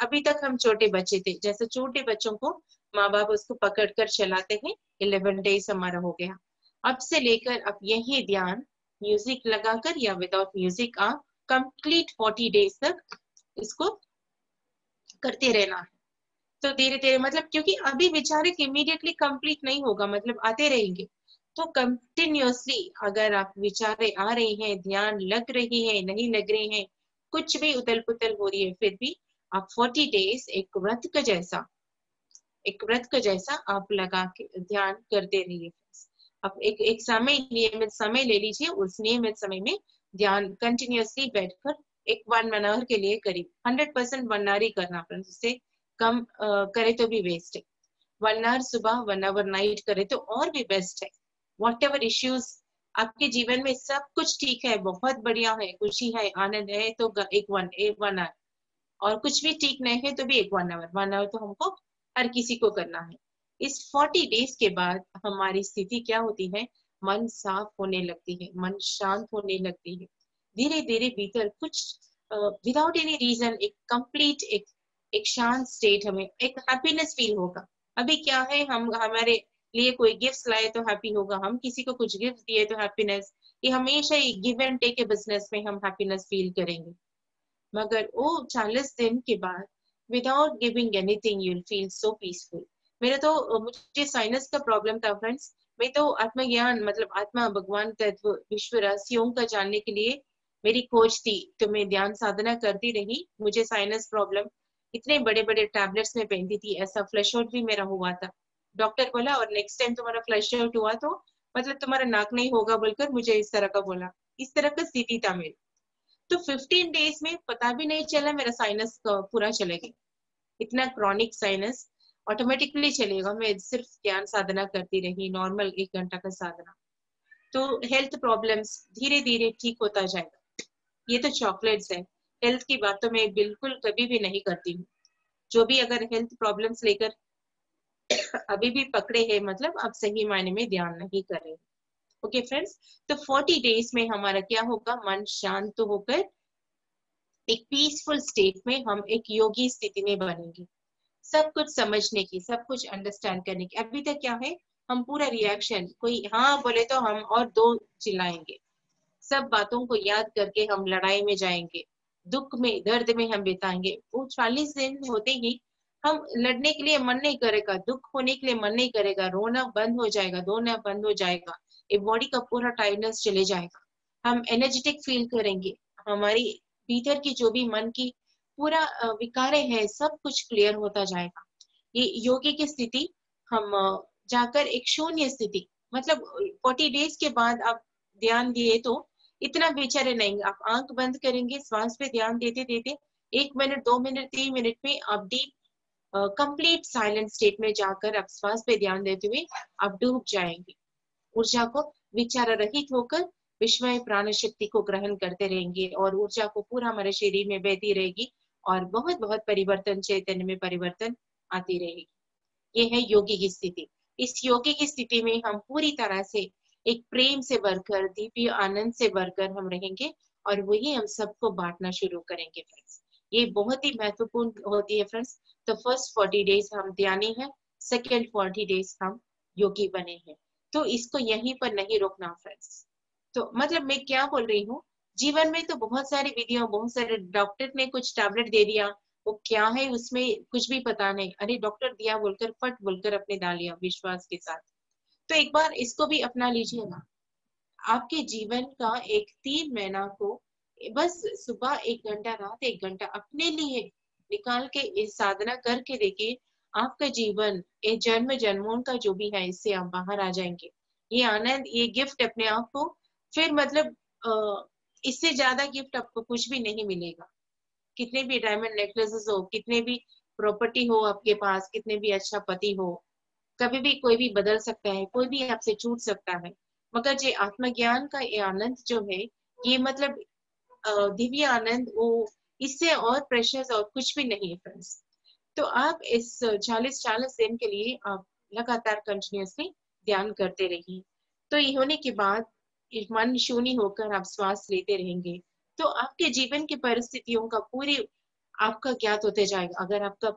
Speaker 1: अभी तक हम छोटे बच्चे थे, जैसे छोटे बच्चों को माँ बाप उसको पकड़ कर चलाते हैं, 11 डेज हमारा हो गया। अब से लेकर अब यही ध्यान म्यूजिक लगाकर या विदाउट म्यूजिक आप कंप्लीट 40 डेज तक इसको करते रहना है। तो धीरे धीरे मतलब, क्योंकि अभी विचार इमीडिएटली कंप्लीट नहीं होगा, मतलब आते रहेंगे। तो कंटिन्यूअसली अगर आप विचारे आ रहे हैं, ध्यान लग रही है, नहीं लग रहे हैं, कुछ भी उथल पुथल हो रही है, फिर भी आप 40 डेज एक व्रत का जैसा आप लगा के ध्यान करते रहिए। अब एक समय, नियमित समय ले लीजिए, उस नियमित समय में ध्यान कंटिन्यूअसली बैठकर एक 1 आवर के लिए करीब 100% 1 आवर ही करना, उससे कम करे तो भी वेस्ट है। 1 आवर सुबह, 1 आवर नाइट करे तो और भी बेस्ट है। वॉट एवर इश्यूज आपके जीवन में, सब कुछ ठीक है, बहुत बढ़िया है, खुशी है, आनंद है, तो एक वन आवर, और कुछ भी ठीक नहीं है तो भी एक 1 आवर तो हमको हर किसी को करना है। इस 40 डेज के बाद हमारी स्थिति क्या होती है, मन साफ होने लगती है, मन शांत होने लगती है, धीरे धीरे भीतर कुछ विदाउट एनी रीजन एक कंप्लीट एक शांत स्टेट, हमें एक हैप्पीनेस फील होगा। अभी क्या है, हम हमारे लिए कोई गिफ्ट लाए तो हैप्पी होगा, हम किसी को कुछ गिफ्ट दिए तो हैप्पीनेस, ये हमेशा गिव एंड टेक के बिजनेस में हम हैप्पीनेस फील करेंगे। मगर वो 40 दिन के बाद without giving anything you will feel so peaceful. मुझे साइनस का प्रॉब्लम था फ्रेंड्स। मैं तो आत्मज्ञान मतलब आत्मा भगवान तत्व विश्व रहस्यों का जानने के लिए मेरी खोज थी, तो मैं ध्यान साधना करती रही। मुझे साइनस प्रॉब्लम इतने बड़े बड़े टैबलेट्स में पहनती थी, ऐसा फ्लश आउट भी मेरा हुआ था। डॉक्टर बोला और नेक्स्ट टाइम तुम्हारा फ्लश आउट हुआ तो मतलब तुम्हारा नाक नहीं होगा बोलकर मुझे इस तरह का बोला। इस तरह का स्थिति था मेरी। तो 15 डेज में पता भी नहीं चला मेरा साइनस पूरा चले गया। इतना क्रॉनिक साइनस ऑटोमेटिकली चलेगा, मैं सिर्फ ध्यान साधना करती रही, नॉर्मल 1 घंटा का साधना। तो हेल्थ प्रॉब्लम्स धीरे धीरे ठीक होता जाएगा। ये तो चॉकलेट्स है, हेल्थ की बात तो मैं बिल्कुल कभी भी नहीं करती हूँ। जो भी अगर हेल्थ प्रॉब्लम्स लेकर अभी भी पकड़े हैं मतलब अब सही मायने में ध्यान नहीं कर रहे। ओके फ्रेंड्स, तो 40 डेज में हमारा क्या होगा, मन शांत होकर एक पीसफुल स्टेट में हम एक योगी स्थिति में बनेंगे। सब कुछ समझने की, सब कुछ अंडरस्टैंड करने की। अभी तक क्या है, हम पूरा रिएक्शन, कोई हाँ बोले तो हम और दो चिल्लाएंगे, सब बातों को याद करके हम लड़ाई में जाएंगे, दुख में दर्द में हम बिताएंगे। वो 40 दिन होते ही हम लड़ने के लिए मन नहीं करेगा, दुख होने के लिए मन नहीं करेगा, रोना बंद हो जाएगा, धोना बंद हो जाएगा, ये बॉडी का पूरा टाइटनेस चले जाएगा, हम एनर्जेटिक फील करेंगे। हमारी भीतर की जो भी मन की पूरा विकारे है सब कुछ क्लियर होता जाएगा। ये योगी की स्थिति हम जाकर एक शून्य स्थिति, मतलब 40 डेज के बाद आप ध्यान दिए तो इतना बेचारे नहीं, आप आंख बंद करेंगे, श्वास पे ध्यान देते देते 1 मिनट 2 मिनट 3 मिनट में आप डीप कंप्लीट साइलेंट स्टेट में जाकर आप श्वास पे ध्यान देते हुए आप डूब जाएंगे। ऊर्जा को विचार रहित होकर विश्व प्राण शक्ति को ग्रहण करते रहेंगे और ऊर्जा को पूरा हमारे शरीर में बहती रहेगी और बहुत बहुत परिवर्तन, चैतन्य में परिवर्तन आती रहेगी। ये है योगी की स्थिति। इस योगी की स्थिति में हम पूरी तरह से एक प्रेम से भरकर, दिव्य आनंद से भरकर हम रहेंगे और वही हम सबको बांटना शुरू करेंगे फ्रेंड्स। ये बहुत ही महत्वपूर्ण होती है फ्रेंड्स। तो फर्स्ट 40 डेज हम ध्यानी है, सेकेंड 40 डेज हम योगी बने हैं। तो इसको यहीं पर नहीं रोकना फ्रेंड्स। तो मतलब मैं क्या बोल रही हूँ, जीवन में तो बहुत सारी विधियां, बहुत सारे डॉक्टर ने कुछ टैबलेट दे दिया, वो क्या है उसमें कुछ भी पता नहीं, अरे डॉक्टर दिया बोलकर फट बोलकर अपने डाल लिया विश्वास के साथ। तो एक बार इसको भी अपना लीजिएगा। आपके जीवन का एक 3 महीना को बस सुबह 1 घंटा, रात 1 घंटा अपने लिए निकाल के इस साधना करके देखिए, आपका जीवन ये जन्म जन्मों का जो भी है इससे आप बाहर आ जाएंगे। ये आनंद, ये गिफ्ट अपने आप को फिर मतलब इससे ज्यादा गिफ्ट आपको कुछ भी नहीं मिलेगा। कितने भी डायमंड नेकलेसेस हो, कितने भी प्रॉपर्टी हो आपके पास, कितने भी अच्छा पति हो, कभी भी कोई भी बदल सकता है, कोई भी आपसे छूट सकता है, मगर ये आत्मज्ञान का ये आनंद जो है, ये मतलब दिव्य आनंद, वो इससे और प्रेशियस और कुछ भी नहीं है फ्रेंड्स। तो आप इस 40 दिन के लिए आप लगातार कंटिन्यूअसली ध्यान करते रहिए। तो ये होने के बाद मन शून्य होकर आप श्वास लेते रहेंगे, तो आपके जीवन की परिस्थितियों का पूरी आपका ज्ञात होते जाएगा। अगर आपका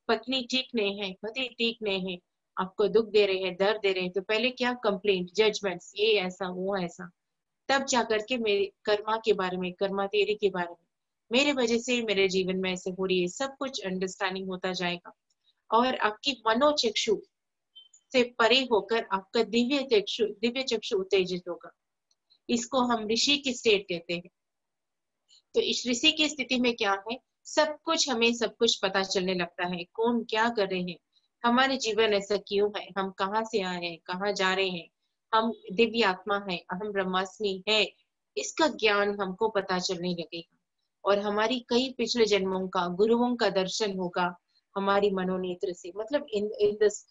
Speaker 1: पत्नी ठीक नहीं है, पति ठीक नहीं है, आपको दुख दे रहे हैं, दर्द दे रहे हैं, तो पहले क्या कंप्लेंट, जजमेंट्स, ये ऐसा वो ऐसा, तब जाकर के मेरे कर्मा के बारे में, कर्मा तेरी के बारे में, मेरे वजह से मेरे जीवन में ऐसे हो रही है, सब कुछ अंडरस्टैंडिंग होता जाएगा। और आपकी मनोचक्षु से परे होकर आपका दिव्य चक्षु उत्तेजित होगा। इसको हम ऋषि की स्टेट कहते हैं। तो इस ऋषि की स्थिति में क्या है, सब कुछ हमें सब कुछ पता चलने लगता है, कौन क्या कर रहे हैं, हमारे जीवन ऐसा क्यों है, हम कहाँ से आए हैं, कहाँ जा रहे हैं, हम दिव्य आत्मा है, हम ब्रह्मास्मि है, इसका ज्ञान हमको पता चलने लगेगा। और हमारी कई पिछले जन्मों का, गुरुओं का दर्शन होगा हमारी मनोनेत्र से, मतलब इन इन दिस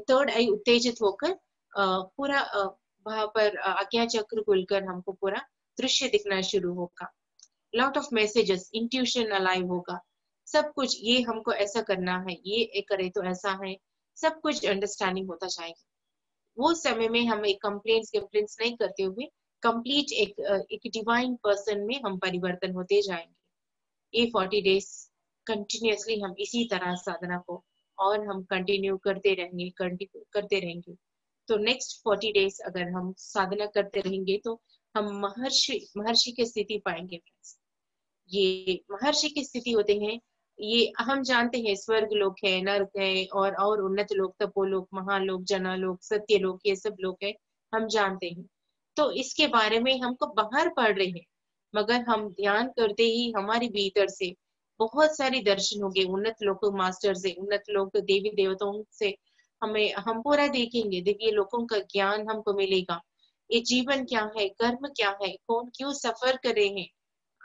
Speaker 1: थर्ड आई उत्तेजित होकर पूरा वहां पर आज्ञा चक्र खुलकर हमको पूरा दृश्य दिखना शुरू होगा। Lot of messages, intuition alive होगा, सब कुछ ये हमको ऐसा करना है, ये करे तो ऐसा है, सब कुछ अंडरस्टैंडिंग होता जाएगा। वो समय में हम एक कंप्लेंट्स नहीं करते हुए कंप्लीट एक डिवाइन पर्सन में हम परिवर्तन होते जाएंगे। ये 40 डेज कंटिन्यूअसली हम इसी तरह साधना को और हम कंटिन्यू करते रहेंगे। तो नेक्स्ट 40 डेज अगर हम साधना करते रहेंगे तो हम महर्षि की स्थिति पाएंगे फ्रेंड्स। ये महर्षि की स्थिति होते हैं, ये हम जानते हैं स्वर्ग लोक है, नर्क है, और उन्नत लोक, तपोलोक, महालोक, जनालोक, सत्यलोक, ये सब लोक है, हम जानते हैं। तो इसके बारे में हमको बाहर पढ़ रहे हैं, मगर हम ध्यान करते ही हमारे भीतर से बहुत सारे दर्शन होंगे, उन्नत लोक मास्टर से, उन्नत लोक देवी देवताओं से हम पूरा देखेंगे, दिव्य लोकों का ज्ञान हमको मिलेगा। ये जीवन क्या है, कर्म क्या है, कौन क्यों सफर कर रहे हैं,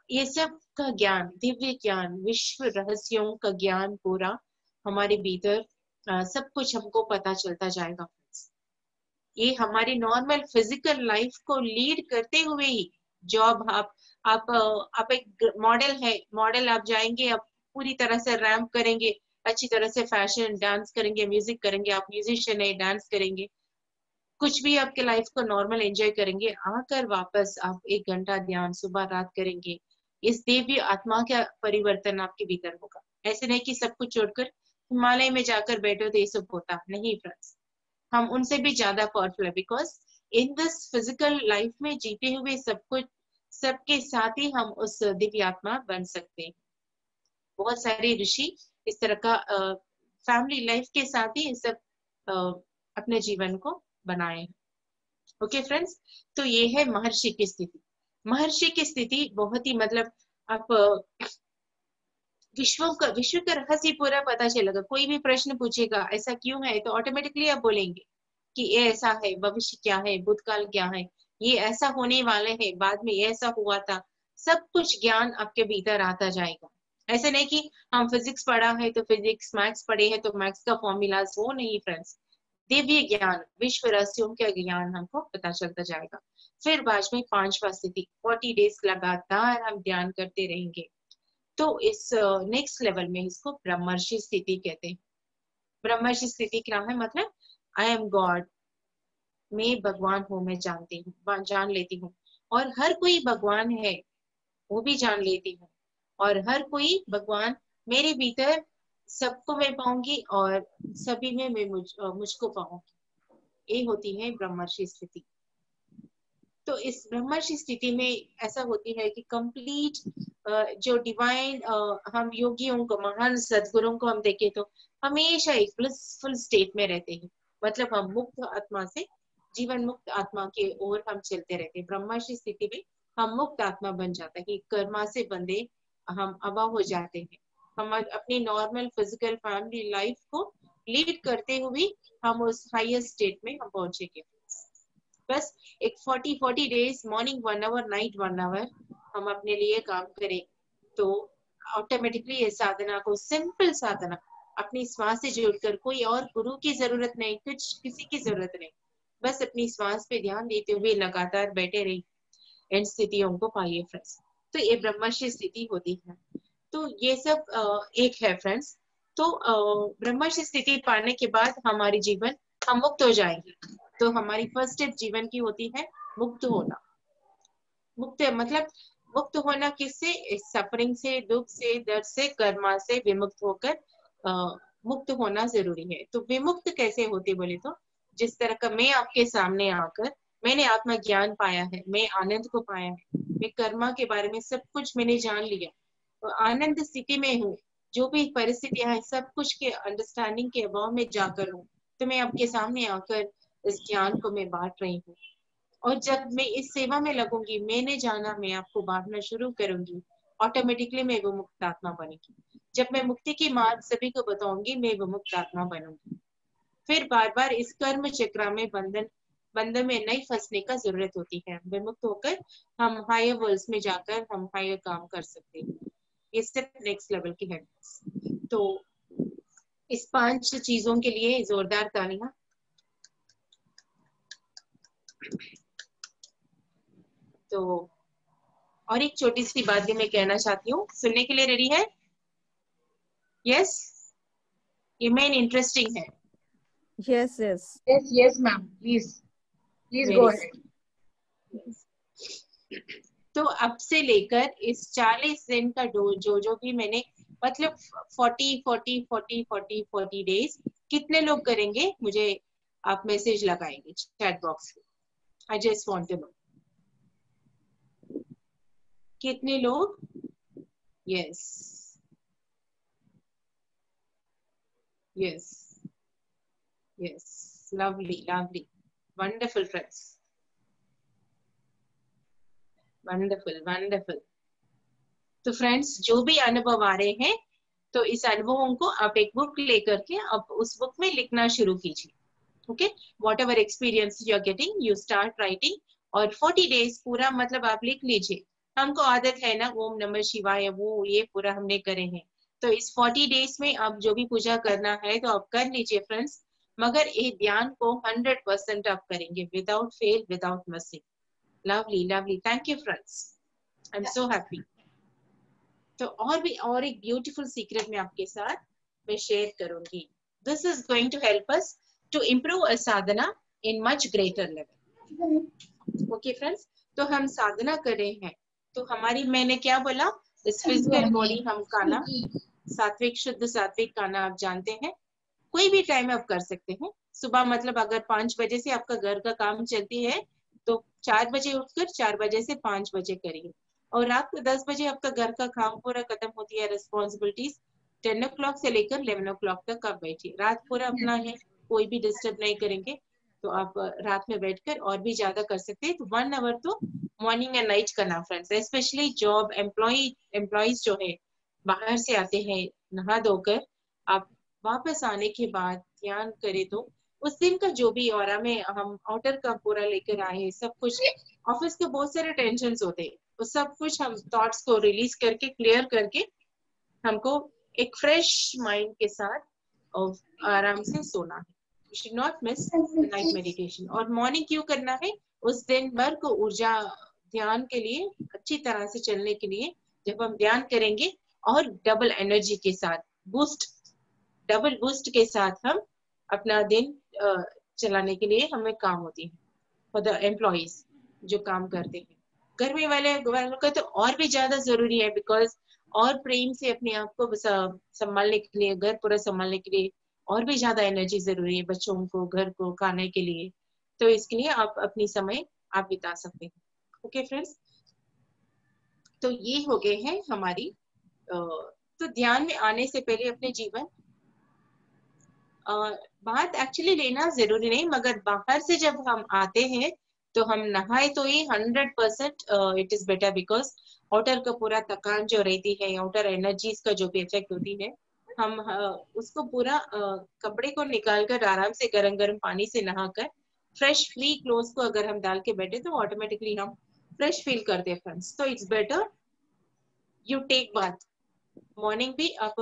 Speaker 1: ये सब का ज्ञान, दिव्य ज्ञान, विश्व रहस्यों का ज्ञान पूरा हमारे भीतर सब कुछ हमको पता चलता जाएगा। ये हमारी नॉर्मल फिजिकल लाइफ को लीड करते हुए ही, जॉब आप एक मॉडल है, मॉडल आप जाएंगे, आप पूरी तरह से रैम्प करेंगे, अच्छी तरह से फैशन डांस करेंगे, म्यूजिक करेंगे, आप म्यूजिशियन है, डांस करेंगे, कुछ भी आपके लाइफ को नॉर्मल एंजॉय करेंगे, आकर वापस आप 1 घंटा ध्यान सुबह रात करेंगे, इस दिव्य आत्मा का परिवर्तन आपके भीतर होगा। ऐसे नहीं कि सब कुछ छोड़कर हिमालय में जाकर बैठो तो ये सब होता नहीं फ्रेंड्स, हम उनसे भी ज्यादा पावरफुल है, because in this physical life में जीते हुए सब कुछ, सबके साथ ही हम उस दिव्य आत्मा बन सकते हैं। बहुत सारे ऋषि इस तरह का फैमिली लाइफ के साथ ही सब अपने जीवन को बनाए। ओके फ्रेंड्स, तो ये है महर्षि की स्थिति। महर्षि की स्थिति बहुत ही मतलब आप विश्व का रहस्य पूरा पता चलेगा। कोई भी प्रश्न पूछेगा ऐसा क्यों है, तो ऑटोमेटिकली आप बोलेंगे कि ये ऐसा है, भविष्य क्या है, भूतकाल क्या है, ये ऐसा होने वाले है, बाद में ये ऐसा हुआ था, सब कुछ ज्ञान आपके भीतर आता जाएगा। ऐसे नहीं कि हम फिजिक्स पढ़ा है तो फिजिक्स, मैथ्स पढ़े हैं तो मैथ्स का फॉर्मूलाज, वो नहीं फ्रेंड्स, दिव्य ज्ञान, विश्व रहस्यों का ज्ञान हमको पता चलता जाएगा। फिर बाद में 5वां स्थिति, 40 डेज लगातार हम ध्यान करते रहेंगे, तो इस नेक्स्ट लेवल में इसको ब्रह्मर्षि स्थिति कहते हैं। ब्रह्मर्षि स्थिति क्या है, मतलब आई एम गॉड, मैं भगवान हूँ, मैं जानती हूँ, जान लेती हूँ, और हर कोई भगवान है वो भी जान लेती हूँ, और हर कोई भगवान मेरे भीतर, सबको मैं पाऊंगी और सभी में मैं मुझको पाऊंगी। ये होती है ब्रह्मर्षि स्थिति। तो इस ब्रह्मर्षि स्थिति में ऐसा होती है कि कंप्लीट जो डिवाइन, हम योगियों को, महान सदगुरुओं को हम देखें तो हमेशा एक ब्लिसफुल स्टेट में रहते हैं, मतलब हम मुक्त आत्मा से जीवन मुक्त आत्मा की ओर हम चलते रहते हैं। ब्रह्मर्षि स्थिति में हम मुक्त आत्मा बन जाता है कि कर्मा से बंधे हम अभाव हो जाते हैं, हम अपनी नॉर्मल फिजिकल फैमिली लाइफ को लीड करते हुए हम उस हायर स्टेट में हम पहुंचेंगे। बस एक 40 days, morning 1 hour, night 1 hour हम अपने लिए काम करें, तो ऑटोमेटिकली ये साधना को, सिंपल साधना, अपनी श्वास से जुड़कर, कोई और गुरु की जरूरत नहीं, कुछ किसी की जरूरत नहीं, बस अपनी श्वास पे ध्यान देते हुए लगातार बैठे रहिए, इन स्थितियों को पाइए फ्रेंड्स। तो ये ब्रह्मर्षि स्थिति होती है। तो ये सब एक है फ्रेंड्स। तो ब्रह्मर्षि स्थिति पाने के बाद हमारी जीवन, हम मुक्त हो जाएंगे। तो हमारी फर्स्ट स्टेप जीवन की होती है मुक्त होना। मुक्त मतलब मुक्त होना किससे, सफरिंग से, दुख से, दर्द से, कर्मा से विमुक्त होकर मुक्त होना जरूरी है। तो विमुक्त कैसे होते बोले तो, जिस तरह का मैं आपके सामने आकर मैंने आत्मा ज्ञान पाया है, मैं आनंद को पाया है, मैं कर्मा के बारे में सब कुछ मैंने जान लिया, तो आनंद स्थिति में हूँ, जो भी परिस्थितियां हैं सब कुछ के अंडरस्टैंडिंग के अभाव में जाकर हूँ, तो मैं आपके सामने आकर इस ज्ञान को मैं बांट रही हूँ। और जब मैं इस सेवा में लगूंगी, मैंने जाना, मैं आपको बांटना शुरू करूंगी, ऑटोमेटिकली मैं वो मुक्त आत्मा बनेगी। जब मैं मुक्ति की मार्ग सभी को बताऊंगी, मैं वो मुक्त आत्मा बनूंगी। फिर बार बार इस कर्म चक्र में बंधन में नहीं फंसने का जरूरत होती है। विमुक्त होकर हम हायर वर्ल्ड्स में जाकर हम हायर काम कर सकते हैं। ये सिर्फ नेक्स्ट लेवल की है। तो इस 5 चीजों के लिए जोरदार तालियां। तो और एक छोटी सी बात भी मैं कहना चाहती हूँ, सुनने के लिए रेडी है? यस, ये मेन इंटरेस्टिंग है।
Speaker 3: Yes, yes.
Speaker 4: Yes, yes, ma'am. Please go ahead.
Speaker 1: तो अब से लेकर इस 40 दिन का जो भी मैंने, मतलब 40 डेज कितने लोग करेंगे, मुझे आप मैसेज लगाएंगे चैट बॉक्स में। I just want to know कितने लोग Yes. Yes. Yes. Lovely, lovely. Wonderful, friends. Wonderful, wonderful. तो फ्रेंड्स, जो भी अनुभव आ रहे हैं, तो इस अनुभवों को आप एक बुक लेकर के अब उस बुक में लिखना शुरू कीजिए. Okay, whatever experience you are getting, you start writing. और 40 डेज पूरा मतलब आप लिख लीजिए. हमको आदत है ना ओम नमः शिवाय, वो ये पूरा हमने करे हैं. तो इस 40 डेज में आप जो भी पूजा करना है तो आप कर लीजिए फ्रेंड्स. मगर ये ध्यान को 100% आप करेंगे, without fail, without missing. Lovely, lovely. Thank you friends. I am so happy. तो और एक ब्यूटीफुल सीक्रेट में आपके साथ मैं शेयर करूंगी. This is going to help us to improve a sadhana in much greater level. Okay friends, तो हम साधना कर रहे हैं, तो हमारी, मैंने क्या बोला, इस फिजिकल बॉडी हम खाना सात्विक, शुद्ध सात्विक खाना आप जानते हैं. कोई भी टाइम आप कर सकते हैं. सुबह मतलब अगर 5 बजे से आपका घर का काम चलती है तो 4 बजे उठकर 4 बजे से 5 बजे करिए. और रात को 10 बजे आपका घर का काम पूरा खत्म होती है, रिस्पॉन्सिबिलिटीज, 10 o'clock से लेकर 11 o'clock तक आप बैठिए. रात पूरा अपना है, कोई भी डिस्टर्ब नहीं करेंगे. तो आप रात में बैठकर और भी ज्यादा कर सकते हैं. तो 1 hour तो मॉर्निंग एंड नाइट करना फ्रेंड्स. स्पेशली जॉब एम्प्लॉइज जो है बाहर से आते हैं, नहा धोकर आप वापस आने के बाद ध्यान करें तो उस दिन का जो भी ऑरा में हम आउटर का पूरा लेकर आए हैं, सब कुछ, ऑफिस के बहुत सारे टेंशन होते हैं, वो सब कुछ हम थॉट्स को रिलीज करके, क्लियर करके हमको एक फ्रेश माइंड के साथ और आराम से सोना है. You should not miss night meditation. और मॉर्निंग क्यों करना है, उस दिन भर को ऊर्जा ध्यान के लिए अच्छी तरह से चलने के लिए जब हम ध्यान करेंगे और डबल एनर्जी के साथ, डबल बूस्ट के साथ हम अपना दिन चलाने के लिए हमें काम होती है. फॉर द एम्प्लॉइज जो काम करते हैं, घर में वालों का तो और भी ज्यादा जरूरी है, बिकॉज और प्रेम से अपने आप को संभालने के लिए, घर पूरा संभालने के लिए और भी ज्यादा एनर्जी जरूरी है, बच्चों को, घर को, खाने के लिए. तो इसके लिए आप अपनी समय आप बिता सकते हैं. ओके फ्रेंड्स, तो ये हो गए हैं हमारी. तो ध्यान में आने से पहले अपने जीवन बात एक्चुअली लेना जरूरी नहीं, मगर बाहर से जब हम आते हैं तो हम नहाए तो ही 100% it is better, because outer का पूरा थकान जो रहती है, आउटर एनर्जीज का जो भी इफेक्ट होती है, हम उसको पूरा कपड़े को निकाल कर आराम से गरम गरम पानी से नहाकर फ्रेश फ्री क्लोथ को अगर हम डाल के बैठे तो ऑटोमेटिकली हम फ्रेश फील करते हैं फ्रेंड्स. तो it's better you take bath. Morning भी आप,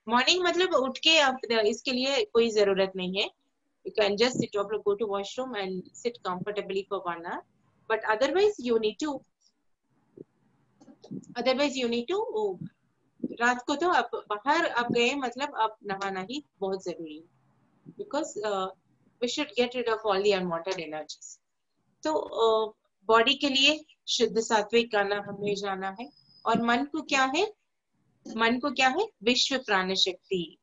Speaker 1: मॉर्निंग मतलब उठ के आप, इसके लिए कोई जरूरत नहीं है. You can just sit up, go to washroom and sit comfortably for 1 hour. But otherwise you need to रात को तो आप बाहर आप गए मतलब आप नहाना ही बहुत जरूरी है, because we should get rid of all the unwanted energies. तो बॉडी के लिए शुद्ध सात्विक खाना हमें जाना है. और मन को क्या है, मन को क्या है, विश्व प्राण शक्ति.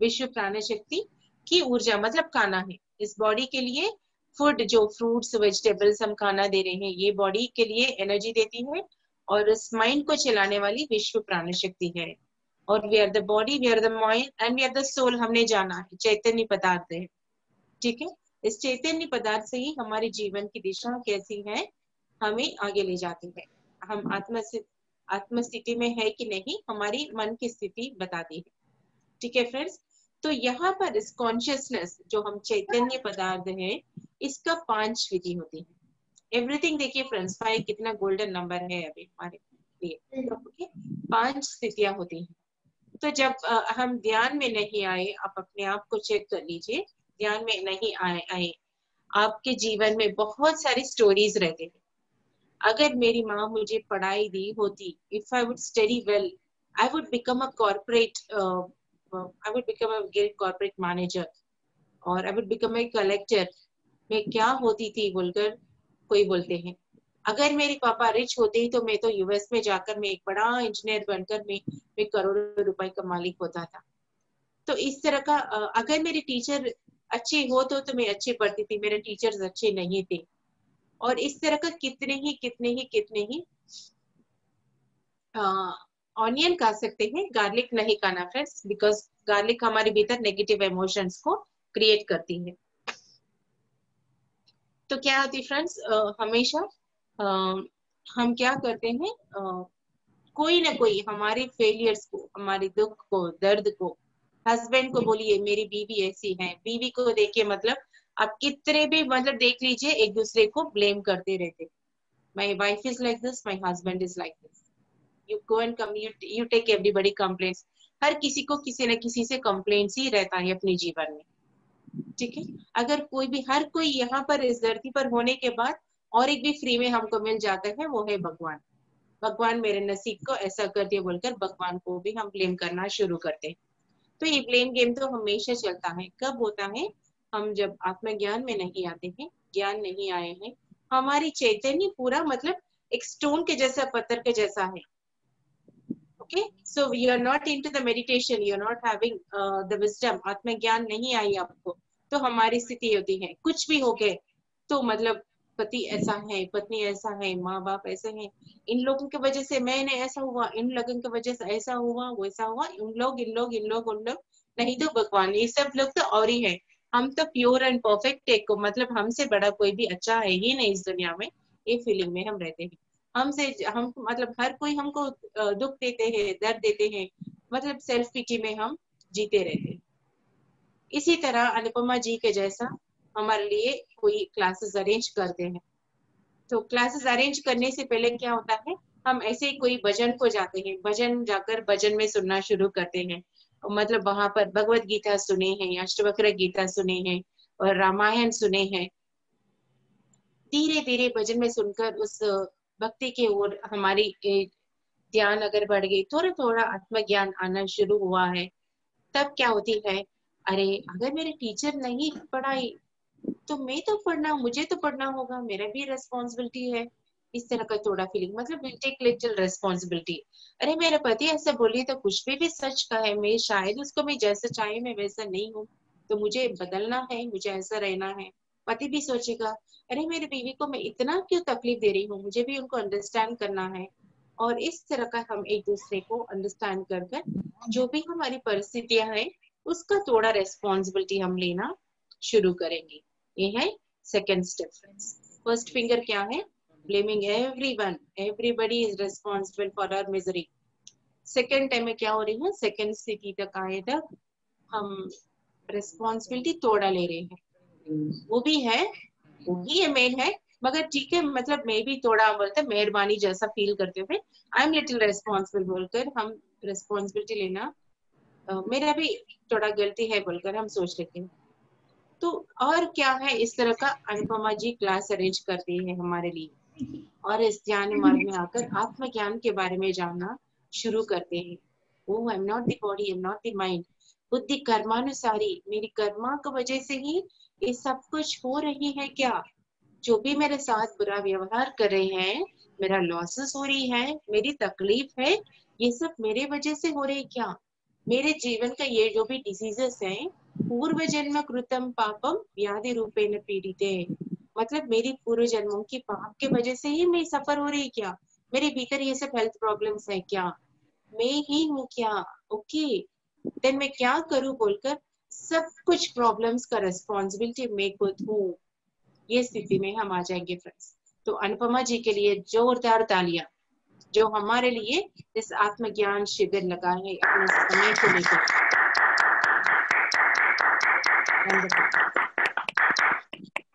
Speaker 1: विश्व प्राण शक्ति की ऊर्जा मतलब खाना है. इस बॉडी के लिए फूड, जो फ्रूट्स वेजिटेबल्स हम खाना दे रहे हैं, ये बॉडी के लिए एनर्जी देती है. और इस माइंड को चलाने वाली विश्व प्राण शक्ति है. और we are the body, we are the mind and we are the soul. हमने जाना है चैतन्य पदार्थ है. ठीक है, इस चैतन्य पदार्थ से ही हमारे जीवन की दिशा कैसी है हमें आगे ले जाती है. हम आत्मस्थिति में है कि नहीं, हमारी मन की स्थिति बताती है. ठीक है फ्रेंड्स, तो यहाँ पर इस कॉन्शियसनेस जो हम चैतन्य पदार्थ है, इसका 5 विधि होती है. एवरीथिंग देखिए फ्रेंड्स, 5 कितना गोल्डन नंबर है अभी हमारे लिए. ओके, 5 स्थितियां होती हैं. तो जब हम ध्यान में नहीं आए, आप अपने आप को चेक कर लीजिए. ध्यान में नहीं आए, आपके जीवन में बहुत सारी स्टोरीज रहते हैं. अगर मेरी माँ मुझे पढ़ाई दी होती, if I would study well, I would become a great corporate manager, और I would become a collector. मैं क्या होती थी बोलकर कोई बोलते हैं. अगर मेरे पापा रिच होते तो मैं तो यूएस में जाकर मैं एक बड़ा इंजीनियर बनकर मैं करोड़ों रुपए का मालिक होता था. तो इस तरह का अगर मेरे टीचर अच्छे हो तो मैं अच्छी पढ़ती थी, मेरे टीचर्स अच्छे नहीं थे. और इस तरह का कितने ही ऑनियन खा सकते हैं, गार्लिक नहीं खाना फ्रेंड्स, बिकॉज गार्लिक हमारे भीतर नेगेटिव इमोशंस को क्रिएट करती है। तो क्या होती फ्रेंड्स, हमेशा हम क्या करते हैं, कोई ना कोई हमारे फेलियर्स को, हमारे दुख को, दर्द को, हस्बैंड को बोलिए मेरी बीवी ऐसी है, बीवी को देखिए, मतलब आप कितने भी मतलब देख लीजिए एक दूसरे को ब्लेम करते रहते, my wife is like this, my husband is like this, you go and come, you take everybody complaints, हर किसी को किसी न किसी से कंप्लेंट्स ही रहता है अपने जीवन में, ठीक है। अगर कोई भी, हर कोई यहाँ पर इस धरती पर होने के बाद और एक भी फ्री में हमको मिल जाता है, वो है भगवान। भगवान मेरे नसीब को ऐसा कर दिया बोलकर भगवान को भी हम ब्लेम करना शुरू करते हैं। तो ये ब्लेम गेम तो हमेशा चलता है। कब होता है, हम जब आत्मज्ञान में नहीं आते हैं, ज्ञान नहीं आए हैं, हमारी चैतन्य पूरा मतलब एक स्टोन के जैसा, पत्थर के जैसा है। Okay, so you are not into the meditation, you are not having the wisdom, आत्मज्ञान नहीं आई आपको, तो हमारी स्थिति होती है कुछ भी हो गए तो मतलब पति ऐसा है, पत्नी ऐसा है, माँ बाप ऐसे हैं, इन लोगों की वजह से मैंने ऐसा हुआ, इन लोगों की वजह से ऐसा हुआ, वैसा हुआ, इन लोग नहीं तो भगवान, ये सब लोग तो और ही है, हम तो प्योर एंड परफेक्ट एक को, मतलब हमसे बड़ा कोई भी अच्छा है ही नहीं इस दुनिया में, ये फीलिंग में हम रहते हैं। हम मतलब हर कोई हमको दुख देते हैं, दर्द देते हैं, मतलब सेल्फ पिटी में हम जीते रहते हैं। इसी तरह अनुपमा जी के जैसा हमारे लिए कोई क्लासेस अरेंज करते हैं, तो क्लासेस अरेंज करने से पहले क्या होता है, हम ऐसे ही कोई भजन को जाते हैं, भजन जाकर भजन में सुनना शुरू करते हैं, मतलब वहां पर भगवत गीता सुने हैं, अष्टवक्र गीता सुने हैं और रामायण सुने हैं। धीरे धीरे भजन में सुनकर उस भक्ति की ओर हमारी ध्यान अगर बढ़ गई, थोड़ा थोड़ा आत्मज्ञान आना शुरू हुआ है, तब क्या होती है, अरे अगर मेरे टीचर नहीं पढ़ाई तो मैं तो पढ़ना, मुझे तो पढ़ना होगा, मेरा भी रेस्पॉन्सिबिलिटी है, इस तरह का थोड़ा फीलिंग, मतलब विल टेक लिटिल रेस्पॉन्सिबिलिटी। अरे मेरे पति ऐसा बोलिए तो कुछ भी सच का है, मैं शायद उसको मैं जैसा चाहे मैं वैसा नहीं हूँ, तो मुझे बदलना है, मुझे ऐसा रहना है। पति भी सोचेगा अरे मेरी बीवी को मैं इतना क्यों तकलीफ दे रही हूँ, मुझे भी उनको अंडरस्टैंड करना है। और इस तरह का हम एक दूसरे को अंडरस्टैंड कर जो भी हमारी परिस्थितियां हैं उसका थोड़ा रेस्पॉन्सिबिलिटी हम लेना शुरू करेंगे। ये है second step friends. First finger क्या है, blaming everyone, everybody is responsible for our misery. Second time में क्या हो रही है, सेकंड स्थिति तक आए तक हम रिस्पॉन्सिबिलिटी थोड़ा ले रहे हैं, वो भी है, वो भी ये मेन है, मगर ठीक है, मतलब मैं भी थोड़ा बोलते मेहरबानी जैसा फील करते हुए आई एम लिटिल रेस्पॉन्सिबल बोलकर हम रिस्पॉन्सिबिलिटी लेना मेरा भी थोड़ा गलती है बोलकर हम सोच लेते हैं। तो और क्या है, इस तरह का अनुपमा जी क्लास अरेंज करती है हमारे लिए और इस ध्यान मार्ग में आकर आत्मज्ञान के बारे में जानना शुरू करते हैं। Oh I am not the body, I am not the mind, बुद्धि कर्मानुसारी, मेरी कर्मा की वजह से ही ये सब कुछ हो रही है क्या, जो भी मेरे साथ बुरा व्यवहार कर रहे हैं, मेरा लॉसेस हो रही है, मेरी तकलीफ है, ये सब मेरे वजह से हो रही क्या, मेरे जीवन का ये जो भी डिसीजेस हैं पूर्व जन्म कृतम पापम व्याधि रूपेण पीड़िते, मतलब मेरी पूर्व जन्मों की पाप के वजह से ही मैं सफर हो रही क्या, मेरे भीतर ये सब हेल्थ प्रॉब्लम्स है क्या, मैं ही हूँ क्या, ओके देन मैं क्या करूँ बोलकर सब कुछ प्रॉब्लम्स का रिस्पॉन्सिबिलिटी मैं खुद हूँ, ये स्थिति में हम आ जाएंगे फ्रेंड्स। तो अनुपमा जी के लिए जोरदार तालियां जो हमारे लिए इस आत्मज्ञान शिविर लगा है अपने समय को लेकर।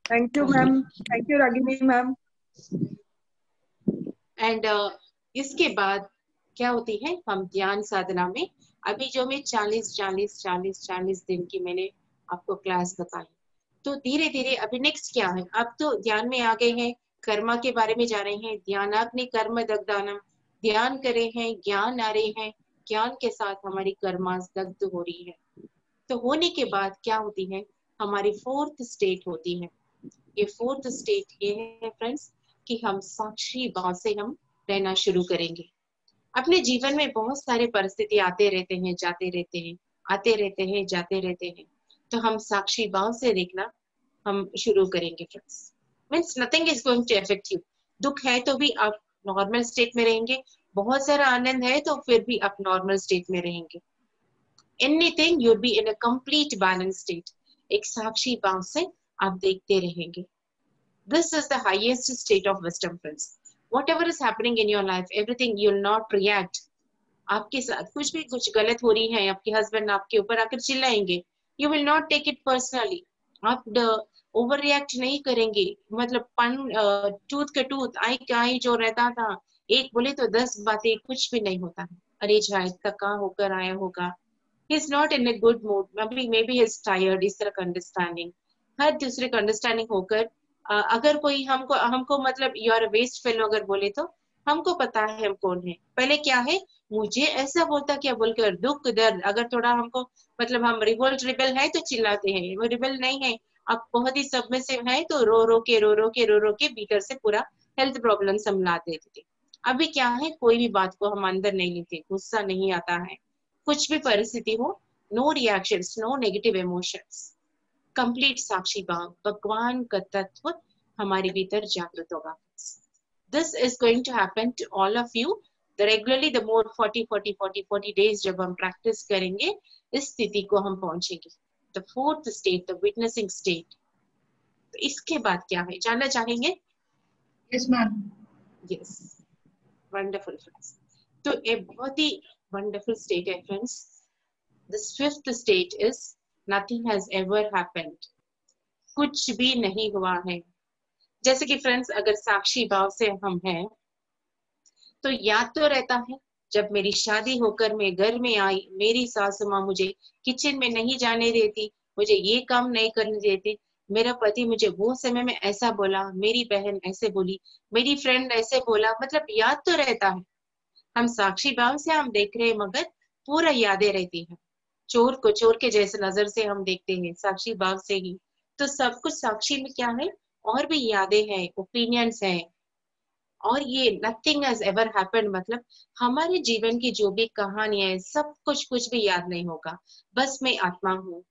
Speaker 4: Thank you, ma'am. Thank you, Ragini ma'am.
Speaker 1: And इसके बाद क्या होती है, हम ध्यान साधना में अभी जो मैं 40 दिन की मैंने आपको क्लास बताई, तो धीरे धीरे अभी नेक्स्ट क्या है, अब तो ध्यान में आ गए हैं, कर्मा के बारे में जा रहे हैं, ध्यानाग्नि कर्म दग्धानम, ध्यान कर रहे हैं, ज्ञान आ रहे हैं, ज्ञान के साथ हमारी कर्मा दग्ध हो रही है। तो होने के बाद क्या होती है, हमारी फोर्थ स्टेट होती है। ये फोर्थ स्टेट ये है फ्रेंड्स कि हम साक्षी भाव से हम रहना शुरू करेंगे। अपने जीवन में बहुत सारे परिस्थिति आते रहते हैं, जाते रहते हैं, आते रहते हैं, जाते रहते हैं, तो हम साक्षी भाव से देखना हम शुरू करेंगे friends. Means nothing is going to affect you. दुख है तो भी आप नॉर्मल स्टेट में रहेंगे, बहुत सारा आनंद है तो फिर भी आप नॉर्मल स्टेट में रहेंगे। Anything you'll be in a complete balanced state. एक साक्षी भाव से आप देखते रहेंगे। This is the highest state of wisdom, friends. Whatever is happening in your life, everything you'll not react. आपके साथ कुछ गलत हो रही है, आपके हस्बैंड आपके ऊपर आकर चिल्लाएंगे, you will not take it personally. आप ओवर रिएक्ट नहीं करेंगे। मतलब टूथ के टूथ आई का आई जो रहता था, एक बोले तो 10 बातें, कुछ भी नहीं होता है। अरे शायद थका होकर आया होगा, he is not in a good mood, maybe he is tired, इस तरह का अंडरस्टैंडिंग, हर दूसरे का अंडरस्टैंडिंग होकर अगर कोई हमको मतलब यू आर वेस्ट फेलो अगर बोले तो हमको पता है हम कौन है। पहले क्या है, मुझे ऐसा बोलता क्या बोलकर दुख दर्द, अगर थोड़ा हमको मतलब हम रिबेल है तो चिल्लाते हैं, वो रिबेल नहीं है, आप बहुत ही सबमिसिव है तो रो रो के भीतर से पूरा हेल्थ प्रॉब्लम हम ला देते थे। अभी क्या है, कोई भी बात को हम अंदर नहीं लेते, गुस्सा नहीं आता है, कुछ भी परिस्थिति हो, no reactions, no negative emotions, complete साक्षी भाव, भगवान का तत्व हमारे भीतर जागृत होगा। This is going to happen to all of you. The regularly the more 40 days जब हम प्रैक्टिस करेंगे, इस स्थिति को हम पहुंचेंगे। The fourth state, the witnessing state. तो इसके बाद क्या है, जानना चाहेंगे?
Speaker 4: Yes, ma'am.
Speaker 1: Yes, wonderful friends. तो ये बहुत ही wonderful state है friends. The fifth state is nothing has ever happened. कुछ भी नहीं हुआ है। जैसे कि फ्रेंड्स, अगर साक्षी भाव से हम हैं तो याद तो रहता है जब मेरी शादी होकर मैं घर में आई, मेरी सासू माँ मुझे किचन में नहीं जाने देती, मुझे ये काम नहीं करने देती, मेरा पति मुझे वो समय में ऐसा बोला, मेरी बहन ऐसे बोली, मेरी फ्रेंड ऐसे बोला, मतलब याद तो रहता है। हम साक्षी भाव से हम देख रहे हैं मगर पूरा यादें रहती है। चोर को चोर के जैसे नजर से हम देखते हैं साक्षी भाव से ही, तो सब कुछ साक्षी में क्या है, और भी यादें हैं, ओपिनियंस हैं, और ये नथिंग हैज एवर हैपेंड, मतलब हमारे जीवन की जो भी कहानियां है सब कुछ भी याद नहीं होगा, बस मैं आत्मा हूँ,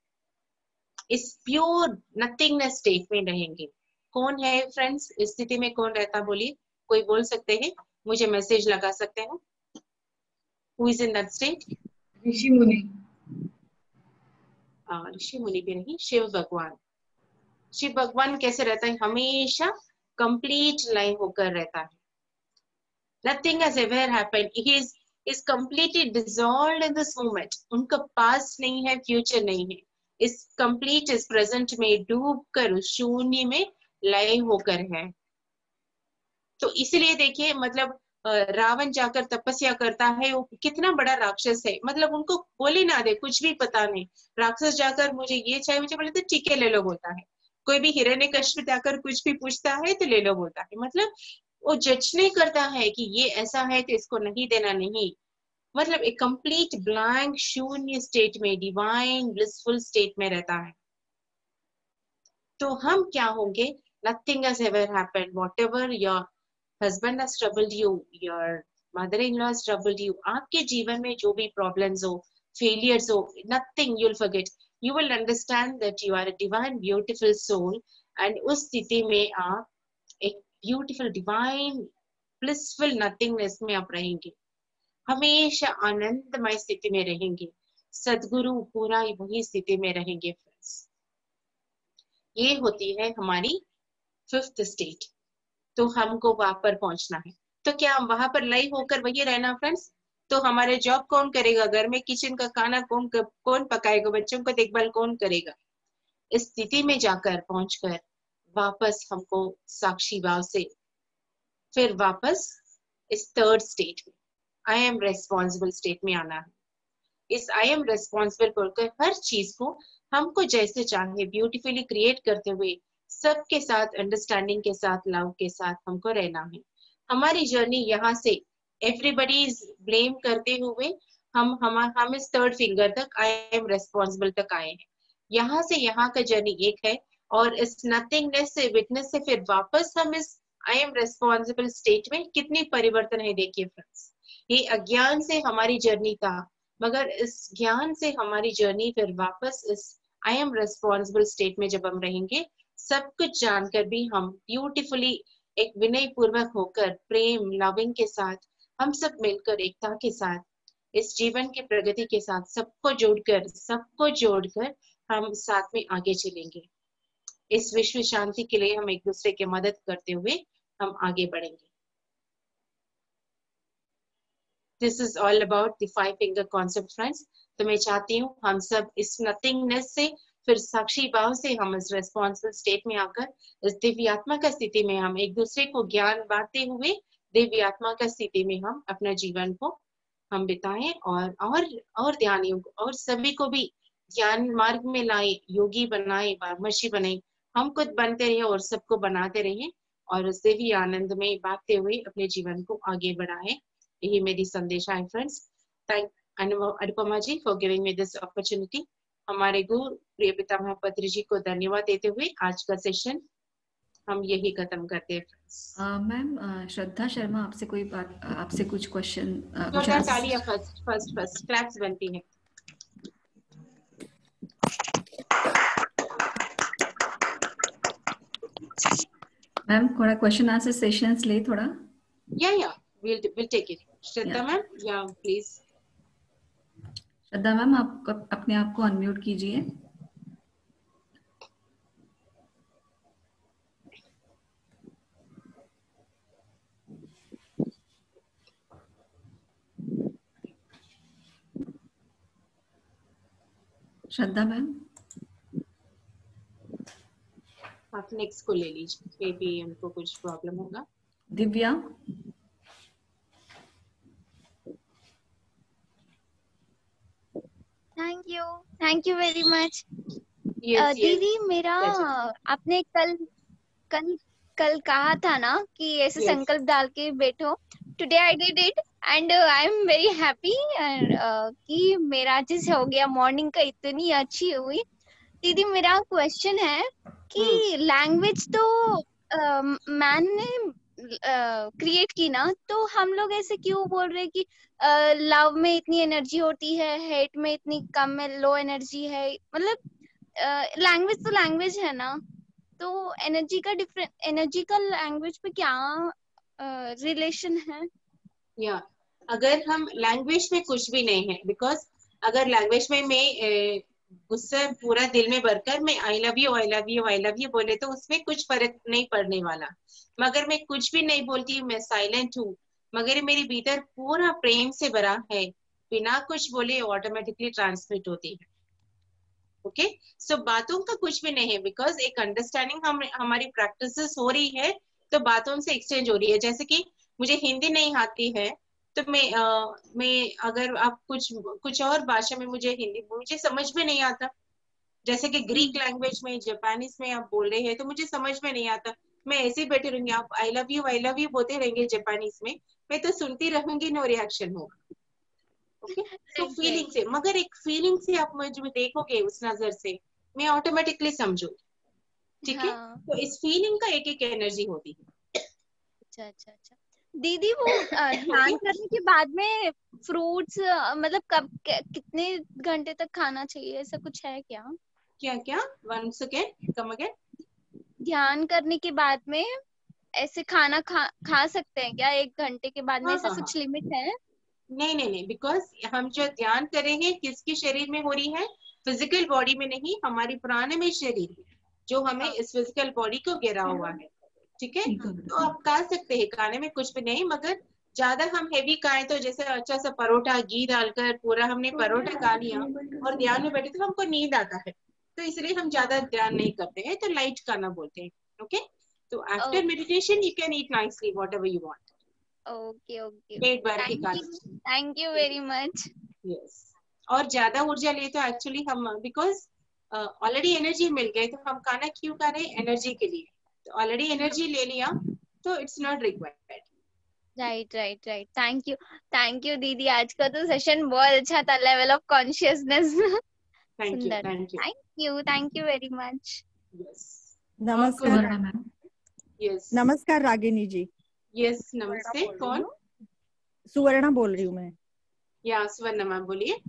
Speaker 1: इस प्योर नथिंगनेस स्टेट में रहेंगे। कौन है फ्रेंड्स इस स्थिति में, कौन रहता, बोलिए, कोई बोल सकते हैं, मुझे मैसेज लगा सकते हैं, who is in that state?
Speaker 4: ऋषि मुनि।
Speaker 1: ऋषि मुनि भी नहीं, शिव भगवान। शिव भगवान कैसे रहता है, हमेशा कंप्लीट लाइन होकर रहता है। Nothing has ever happened. He is completely dissolved in this moment. उनका पास्ट नहीं है, फ्यूचर नहीं है, इस कंप्लीट इस प्रेजेंट में डूब कर उस शून्य में लय होकर है। तो इसलिए देखिए, मतलब रावण जाकर तपस्या करता है, वो कितना बड़ा राक्षस है, मतलब उनको बोले ना दे, कुछ भी पता नहीं, राक्षस जाकर मुझे ये चाहिए, मुझे बोले तो ठीक है ले लो बोलता है। कोई भी हिरण्यकश्यप जाकर कुछ भी पूछता है तो ले लो बोलता है, मतलब वो जज नहीं करता है कि ये ऐसा है तो इसको नहीं देना, नहीं, मतलब एक कंप्लीट ब्लैंक शून्य स्टेट में, डिवाइन ब्लिसफुल स्टेट में रहता है। तो हम क्या होंगे, nothing has ever happened, whatever your husband has troubled you, your mother in law has troubled you, आपके जीवन में जो भी प्रॉब्लम्स हो, फेलियर्स हो, nothing, you will forget, you will understand that you are a divine beautiful soul, and उस स्थिति में आप एक ब्यूटीफुल डिवाइन ब्लिसफुल नथिंगनेस में आप रहेंगे, हमेशा आनंदमय स्थिति में रहेंगे, सद्गुरु पूरा वही स्थिति में रहेंगे फ्रेंड्स। ये होती है हमारी फिफ्थ स्टेट। तो हमको वहां पर पहुंचना है, तो क्या हम वहां पर लय होकर वही रहना फ्रेंड्स? तो हमारे जॉब कौन करेगा, घर में किचन का खाना कौन पकाएगा, बच्चों को देखभाल कौन करेगा? इस स्थिति में जाकर पहुंचकर वापस हमको साक्षी भाव से फिर वापस इस थर्ड स्टेट में, आई एम रेस्पॉन्सिबल स्टेट में आना है। इस आई एम रेस्पॉन्सिबल बोलकर हर चीज को हमको जैसे चाहे ब्यूटीफुली क्रिएट करते हुए सबके साथ अंडरस्टैंडिंग के साथ, लव के साथ हमको रहना है। हमारी जर्नी यहाँ से एवरीबडी इज ब्लेम करते हुए हम इस थर्ड फिंगर तक आई एम रेस्पॉन्सिबल तक आए हैं। यहाँ से यहाँ का जर्नी एक है, और इस नथिंगनेस से, विटनेस से फिर वापस हम इस आई एम रेस्पॉन्सिबल स्टेट में कितनी परिवर्तन है देखिए फ्रेंड्स। ये अज्ञान से हमारी जर्नी था, मगर इस ज्ञान से हमारी जर्नी फिर वापस इस आई एम रेस्पॉन्सिबल स्टेट में जब हम रहेंगे, सब कुछ जानकर भी हम ब्यूटीफुली एक विनय पूर्वक होकर प्रेम लविंग के साथ हम सब मिलकर एकता के साथ इस जीवन की प्रगति के साथ सबको जोड़कर हम साथ में आगे चलेंगे। इस विश्व शांति के लिए हम एक दूसरे की मदद करते हुए हम आगे बढ़ेंगे। This is all about the 5 finger concept, friends. तो मैं चाहती हूँ हम सब इस नथिंगनेस से फिर साक्षी भाव से हम इस रेस्पॉन्सिबल स्टेट में आकर इस दिव्य आत्मा का स्थिति में हम एक दूसरे को ज्ञान बांटते हुए दिव्य आत्मा का स्थिति में हम अपना जीवन को हम बिताएं और ध्यान योग और सभी को भी ज्ञान मार्ग में लाए, योगी बनाए, ब्रह्मर्षि बनाए। हम खुद बनते रहे और सबको बनाते रहे और उस दिव्य आनंद में बांटते हुए अपने जीवन को आगे बढ़ाएं। यही मेरी संदेश है friends. Thank Anupama ji for giving me this opportunity. हमारे गुरु प्रिय पिता महापत्र जी को धन्यवाद देते हुए आज का सेशन हम यही खत्म करते हैं।
Speaker 5: मैम श्रद्धा शर्मा आपसे कुछ क्वेश्चन
Speaker 1: तालियां फर्स्ट क्लैप्स बनती हैं।
Speaker 5: मैम थोड़ा क्वेश्चन आंसर सेशंस ले थोड़ा।
Speaker 1: या we'll take it. Shraddha ma'am या प्लीज।
Speaker 5: श्रद्धा मैम आप अपने आप को अनम्यूट कीजिए। श्रद्धा मैम
Speaker 1: आप नेक्स्ट को ले लीजिए, मे बी हमको कुछ प्रॉब्लम होगा।
Speaker 5: Divya
Speaker 6: thank you very much. दीदी मेरा आपने कल कहा था ना कि ऐसे संकल्प डाल के बैठो। Today I did it and I am very happy कि मेरा अच्छे से हो गया। मॉर्निंग का इतनी अच्छी हुई। दीदी मेरा क्वेश्चन है कि लैंग्वेज तो मैन ने क्रिएट की ना, तो हम लोग ऐसे क्यों बोल रहे कि लव में इतनी एनर्जी होती है, हेट में इतनी कम में लो एनर्जी है। मतलब लैंग्वेज तो लैंग्वेज है ना, तो एनर्जी का लैंग्वेज पे क्या रिलेशन है?
Speaker 1: या अगर हम लैंग्वेज में कुछ भी नहीं है, बिकॉज अगर लैंग्वेज में मैं गुस्सा पूरा दिल में भरकर मैं आई लव यू बोले तो उसमें कुछ फर्क नहीं पड़ने वाला। मगर मैं कुछ भी नहीं बोलती, मैं साइलेंट हूँ, मगर मेरे भीतर पूरा प्रेम से भरा है, बिना कुछ बोले ऑटोमेटिकली ट्रांसमिट होती है। ओके सो बातों का कुछ भी नहीं है, बिकॉज एक अंडरस्टैंडिंग हमारी प्रैक्टिसेस हो रही है तो बातों से एक्सचेंज हो रही है। जैसे कि मुझे हिंदी नहीं आती है तो मैं अगर आप कुछ और भाषा में मुझे समझ में नहीं आता। जैसे कि ग्रीक लैंग्वेज में, जापानीज में आप बोल रहे हैं तो मुझे समझ में नहीं आता। मैं ऐसे ही बैठे रहूंगी, आप आई लव यू बोलते रहेंगे जापानीज में, मैं तो सुनती रहूंगी, नो रिएक्शन होगा। ओके तो फीलिंग से, मगर एक फीलिंग से आप मुझे देखोगे उस नजर से, मैं ऑटोमेटिकली समझूंगी। ठीक है तो इस फीलिंग का एक एनर्जी होती है।
Speaker 6: अच्छा दीदी वो ध्यान करने के बाद में फ्रूट्स मतलब कब कितने घंटे तक खाना चाहिए, ऐसा कुछ है क्या?
Speaker 1: क्या वंस अगेन कम अगेन।
Speaker 6: ध्यान करने के बाद में ऐसे खाना खा सकते हैं क्या 1 घंटे के बाद में? ऐसा कुछ लिमिट है?
Speaker 1: नहीं, बिकॉज हम जो ध्यान करेंगे किसके शरीर में हो रही है, फिजिकल बॉडी में नहीं, हमारी प्राणमय शरीर में जो हमें इस फिजिकल बॉडी को घेरा हुआ है। ठीक है तो आप खा सकते हैं, खाने में कुछ भी नहीं, मगर ज्यादा हम हेवी खाएं तो जैसे अच्छा सा परोठा घी डालकर पूरा हमने परोठा खा लिया और ध्यान में बैठे तो हमको नींद आता है, तो इसलिए हम ज्यादा ध्यान नहीं करते हैं, तो लाइट खाना बोलते हैं। ओके तो after meditation you can eat nicely whatever you want.
Speaker 6: Okay
Speaker 1: पेट भर के खा।
Speaker 6: Thank you very much.
Speaker 1: Yes और ज्यादा ऊर्जा ले तो एक्चुअली हम बिकॉज ऑलरेडी एनर्जी मिल गई तो हम खाना क्यों खा रहे हैं? एनर्जी के लिए। तो ऑलरेडी एनर्जी ले लिया तो it's not required.
Speaker 6: Right thank you दीदी, आज का तो सेशन बहुत अच्छा था। Level of consciousness thank you very much.
Speaker 3: नमस्कार मैम।
Speaker 1: यस
Speaker 3: नमस्कार रागिनी जी।
Speaker 1: यस नमस्ते। कौन?
Speaker 3: सुवर्णा बोल रही हूँ मैं।
Speaker 1: या सुवर्णा मैम बोलिए।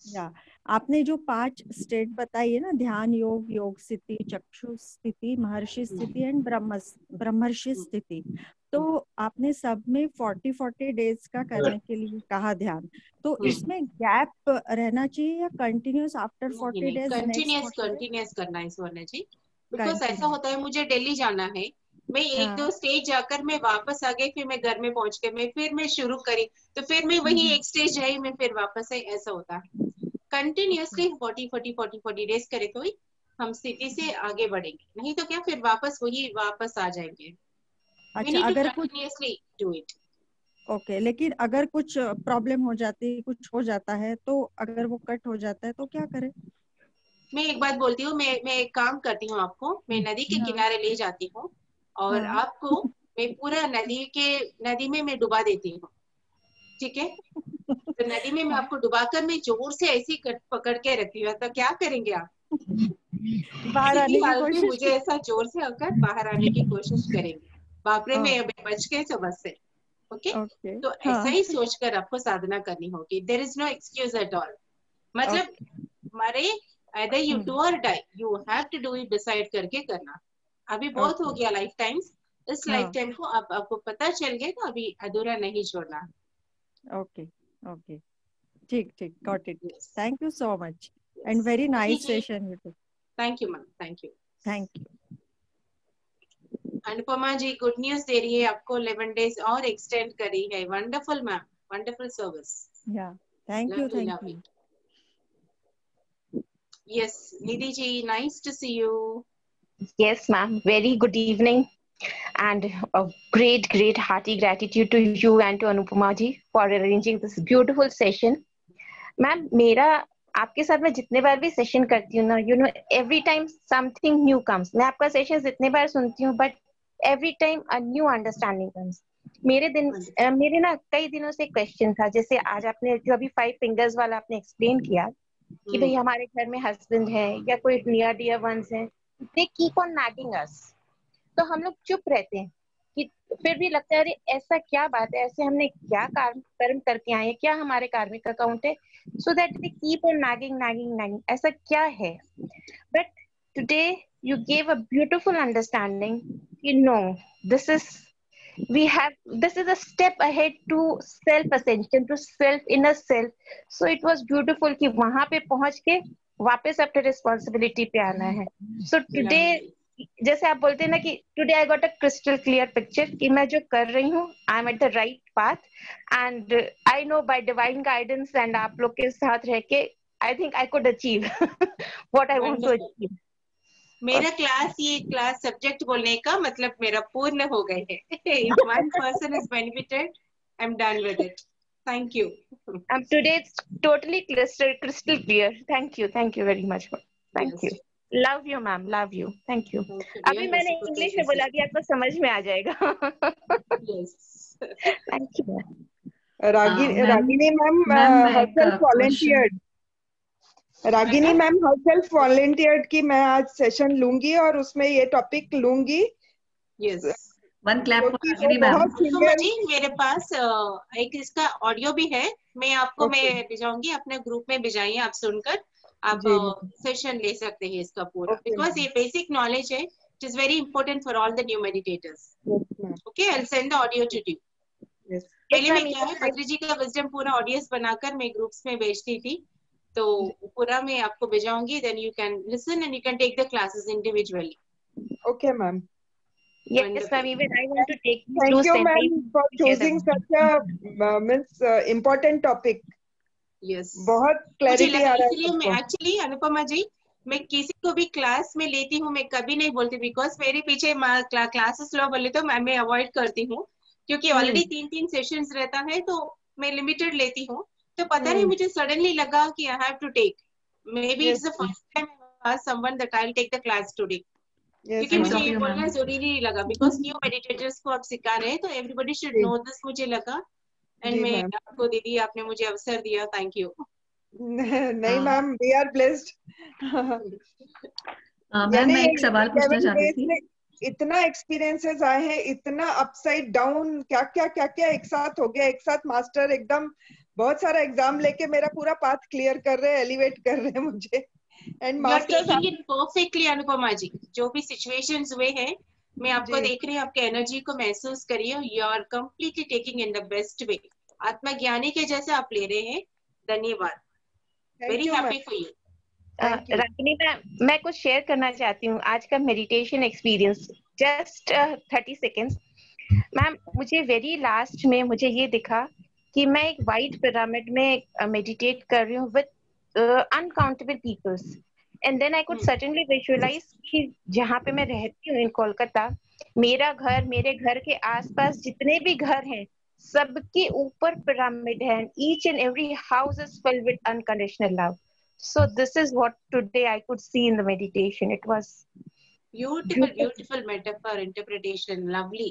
Speaker 3: या आपने जो 5 स्टेट बताई है ना, ध्यान योग, योग स्थिति, चक्षु स्थिति, महर्षि स्थिति एंड ब्रह्मर्षि स्थिति, तो आपने सब में 40 डेज का करने के लिए कहा ध्यान, तो इसमें गैप रहना चाहिए या कंटिन्यूस आफ्टर 40 डेज
Speaker 1: कंटिन्यूस करना है स्वर्ण जी, बिकॉज ऐसा होता है मुझे दिल्ली जाना है, मैं एक दो स्टेज जाकर मैं वापस आ गई, फिर मैं घर में पहुंच के फिर मैं शुरू करी, तो फिर मैं वही एक स्टेज आई, मैं फिर वापस आई, ऐसा होता है। कंटिन्यूसली 40 डेज करे तो ही हम स्थिति से आगे बढ़ेंगे, नहीं तो क्या फिर वापस आ जाएंगे।
Speaker 3: अच्छा, अगर कुछ
Speaker 1: कंटिन्यूसली डू इट।
Speaker 3: ओके, लेकिन अगर कुछ प्रॉब्लम हो जाती, कुछ हो जाता है, तो अगर वो कट हो जाता है तो क्या करें?
Speaker 1: मैं एक बात बोलती हूँ, मैं एक काम करती हूँ आपको, मैं नदी के किनारे ले जाती हूँ और आपको मैं पूरा नदी में मैं डुबा देती हूँ, ठीक है? तो नदी में मैं आपको डुबाकर मैं जोर से ऐसी पकड़ के रखती हूँ, तो क्या करेंगे आप?
Speaker 3: बाहर आने की कोशिश,
Speaker 1: मुझे ऐसा जोर से आकर बाहर आने की कोशिश करेंगे, बापरे मैं बच गए सबस से। ओके, तो ऐसा ही सोचकर आपको साधना करनी होगी। There is no excuse at all, मतलब हमारे either you do or die, you have to do it, decide करके करना। अभी बहुत हो गया लाइफ टाइम्स, इस लाइफ टाइम को आपको पता चल गया, तो अभी अधूरा नहीं छोड़ना।
Speaker 3: ओके ओके, ठीक ठीक, got it. Thank you so much and very nice session you too.
Speaker 1: Thank you ma'am, thank you.
Speaker 3: Thank you.
Speaker 1: Anupama ji good news दे रही है आपको, 11 डेज और एक्सटेंड करी है। Wonderful ma'am, wonderful service.
Speaker 3: Yeah thank you, thank you.
Speaker 1: Yes, Nidhi ji, nice to see you.
Speaker 7: Yes, ma'am. Very good evening, and a great hearty gratitude to you and to Anupama ji for arranging this beautiful session. Ma'am, मेरा आपके साथ मैं जितने बार भी सेशन करती हूँ ना, you know, every time something new comes. मैं आपका सेशन जितने बार सुनती हूँ, but every time a new understanding comes. मेरे ना कई दिनों से क्वेश्चन था, जैसे आज आपने जो अभी 5 fingers वाला आपने एक्सप्लेन किया कि भाई हमारे घर में हस्बैंड है या कोई नियर डियर वंस है, दे कीप ऑन नैगिंग अस, तो हम लोग चुप रहते हैं कि फिर भी लगता है अरे ऐसा क्या बात है, ऐसे हमने क्या कर्म करके आए हैं, क्या हमारे कार्मिक अकाउंट है, so that they keep on nagging, ऐसा क्या है। But today you gave a beautiful understanding कि no, this is a step ahead to self ascension, to self inner self. So it was beautiful कि वहां पे पहुंच के वापस अपने रिस्पॉन्सिबिलिटी पे आना है। So today, जैसे आप बोलते हैं ना कि today I got a crystal clear picture कि मैं जो कर रही हूँ I am at the right path, and I know by divine guidance and आप लोग के साथ रह के I think I could achieve what I want to achieve.
Speaker 1: मेरा ये क्लास सब्जेक्ट बोलने का मतलब मेरा पूर्ण हो गए है। If one person is benefited, I'm done with it. Thank you.
Speaker 7: Today it's totally crystal clear. Thank you very much. Thank you. Love you, ma'am. Love you. Thank you. अभी मैंने इंग्लिश में बोला कि आपको समझ में आ जाएगा।
Speaker 1: Yes.
Speaker 7: Thank you.
Speaker 4: Ragini ma'am herself volunteered. Ragini ma'am herself volunteered कि मैं आज सेशन लूंगी और उसमें ये टॉपिक लूंगी।
Speaker 1: Yes.
Speaker 5: One clap for Ragini ma'am.
Speaker 1: जी मेरे पास एक इसका ऑडियो भी है, मैं आपको मैं भेजाऊंगी, अपने ग्रुप में भेजाइए, आप सुनकर आप सेशन ले सकते हैं इसका पूरा, बिकॉज ये बेसिक नॉलेज है, it is very important for all the new meditators. Okay, I will send the audio to you. पहले मैं क्या है, पत्री जी का विजडम पूरा ऑडियोस बनाकर मैं ग्रुप्स में भेजती थी, तो पूरा मैं आपको भेजाऊंगी, then you can listen and you can take the classes individually.
Speaker 4: Okay ma'am.
Speaker 7: Yes, ma'am. Even I want to take you
Speaker 4: Thank you, ma'am, for choosing such a important topic.
Speaker 1: Yes.
Speaker 4: बहुत क्लैरिटी आ रहा है।
Speaker 1: इसलिए मैं एक्चुअली अनुपमा जी, मैं किसी को भी क्लास में लेती हूँ, मैं कभी नहीं बोलती, बिकॉज मेरे पीछे क्लासेस लो बोले तो मैं अवॉइड करती हूँ, क्योंकि ऑलरेडी 3 सेशंस रहता है, तो मैं लिमिटेड लेती हूँ। तो पता नहीं मुझे सडनली लगा कि I have to take, maybe it's the first time I asked someone that I will take the class today, क्योंकि मुझे ये बोलना जरूरी नहीं लगा, बिकॉज न्यू मेडिटेटर्स को आप सिखा रहे हैं, तो एवरीबॉडी शुड नो दिस, मुझे लगा, एंड मैं आपको दीदी आपने मुझे अवसर दिया, थैंक यू।
Speaker 4: नहीं मैम, वी आर ब्लेस्ड।
Speaker 5: मैं एक सवाल पूछना चाहती थी।
Speaker 4: इतना एक्सपीरियंसेस आए हैं, इतना अपसाइड डाउन, क्या एक साथ हो गया, एक साथ मास्टर एकदम बहुत सारा एग्जाम लेके मेरा पूरा पाथ क्लियर कर रहे हैं, एलिवेट कर रहे हैं मुझे, एंड मास्टर्स
Speaker 1: परफेक्टली अनुपमा जी, जो भी सिचुएशंस हुए हैं मैं आपको
Speaker 4: जी।
Speaker 1: देख रही हूँ, आपके एनर्जी को महसूस करिए, you are completely taking in the best way, आत्मज्ञानी के जैसे आप ले रहे हैं। धन्यवाद, very happy for you.
Speaker 7: Ragini ma'am, मैं कुछ शेयर करना चाहती हूँ आज का meditation experience, just 30 seconds. Ma'am, मुझे वेरी लास्ट में मुझे ये दिखा कि मैं एक वाइट पिरामिड में मेडिटेट कर रही हूँ with uncountable peoples, and then I could suddenly visualise कि जहाँ पे मैं रहती हूँ इन कोलकाता, मेरा घर, मेरे घर के आसपास जितने भी घर हैं, सबके ऊपर पिरामिड है, and each and every house is filled with unconditional love. So this is what today I could see in the meditation. It was
Speaker 1: beautiful metaphor, interpretation, lovely.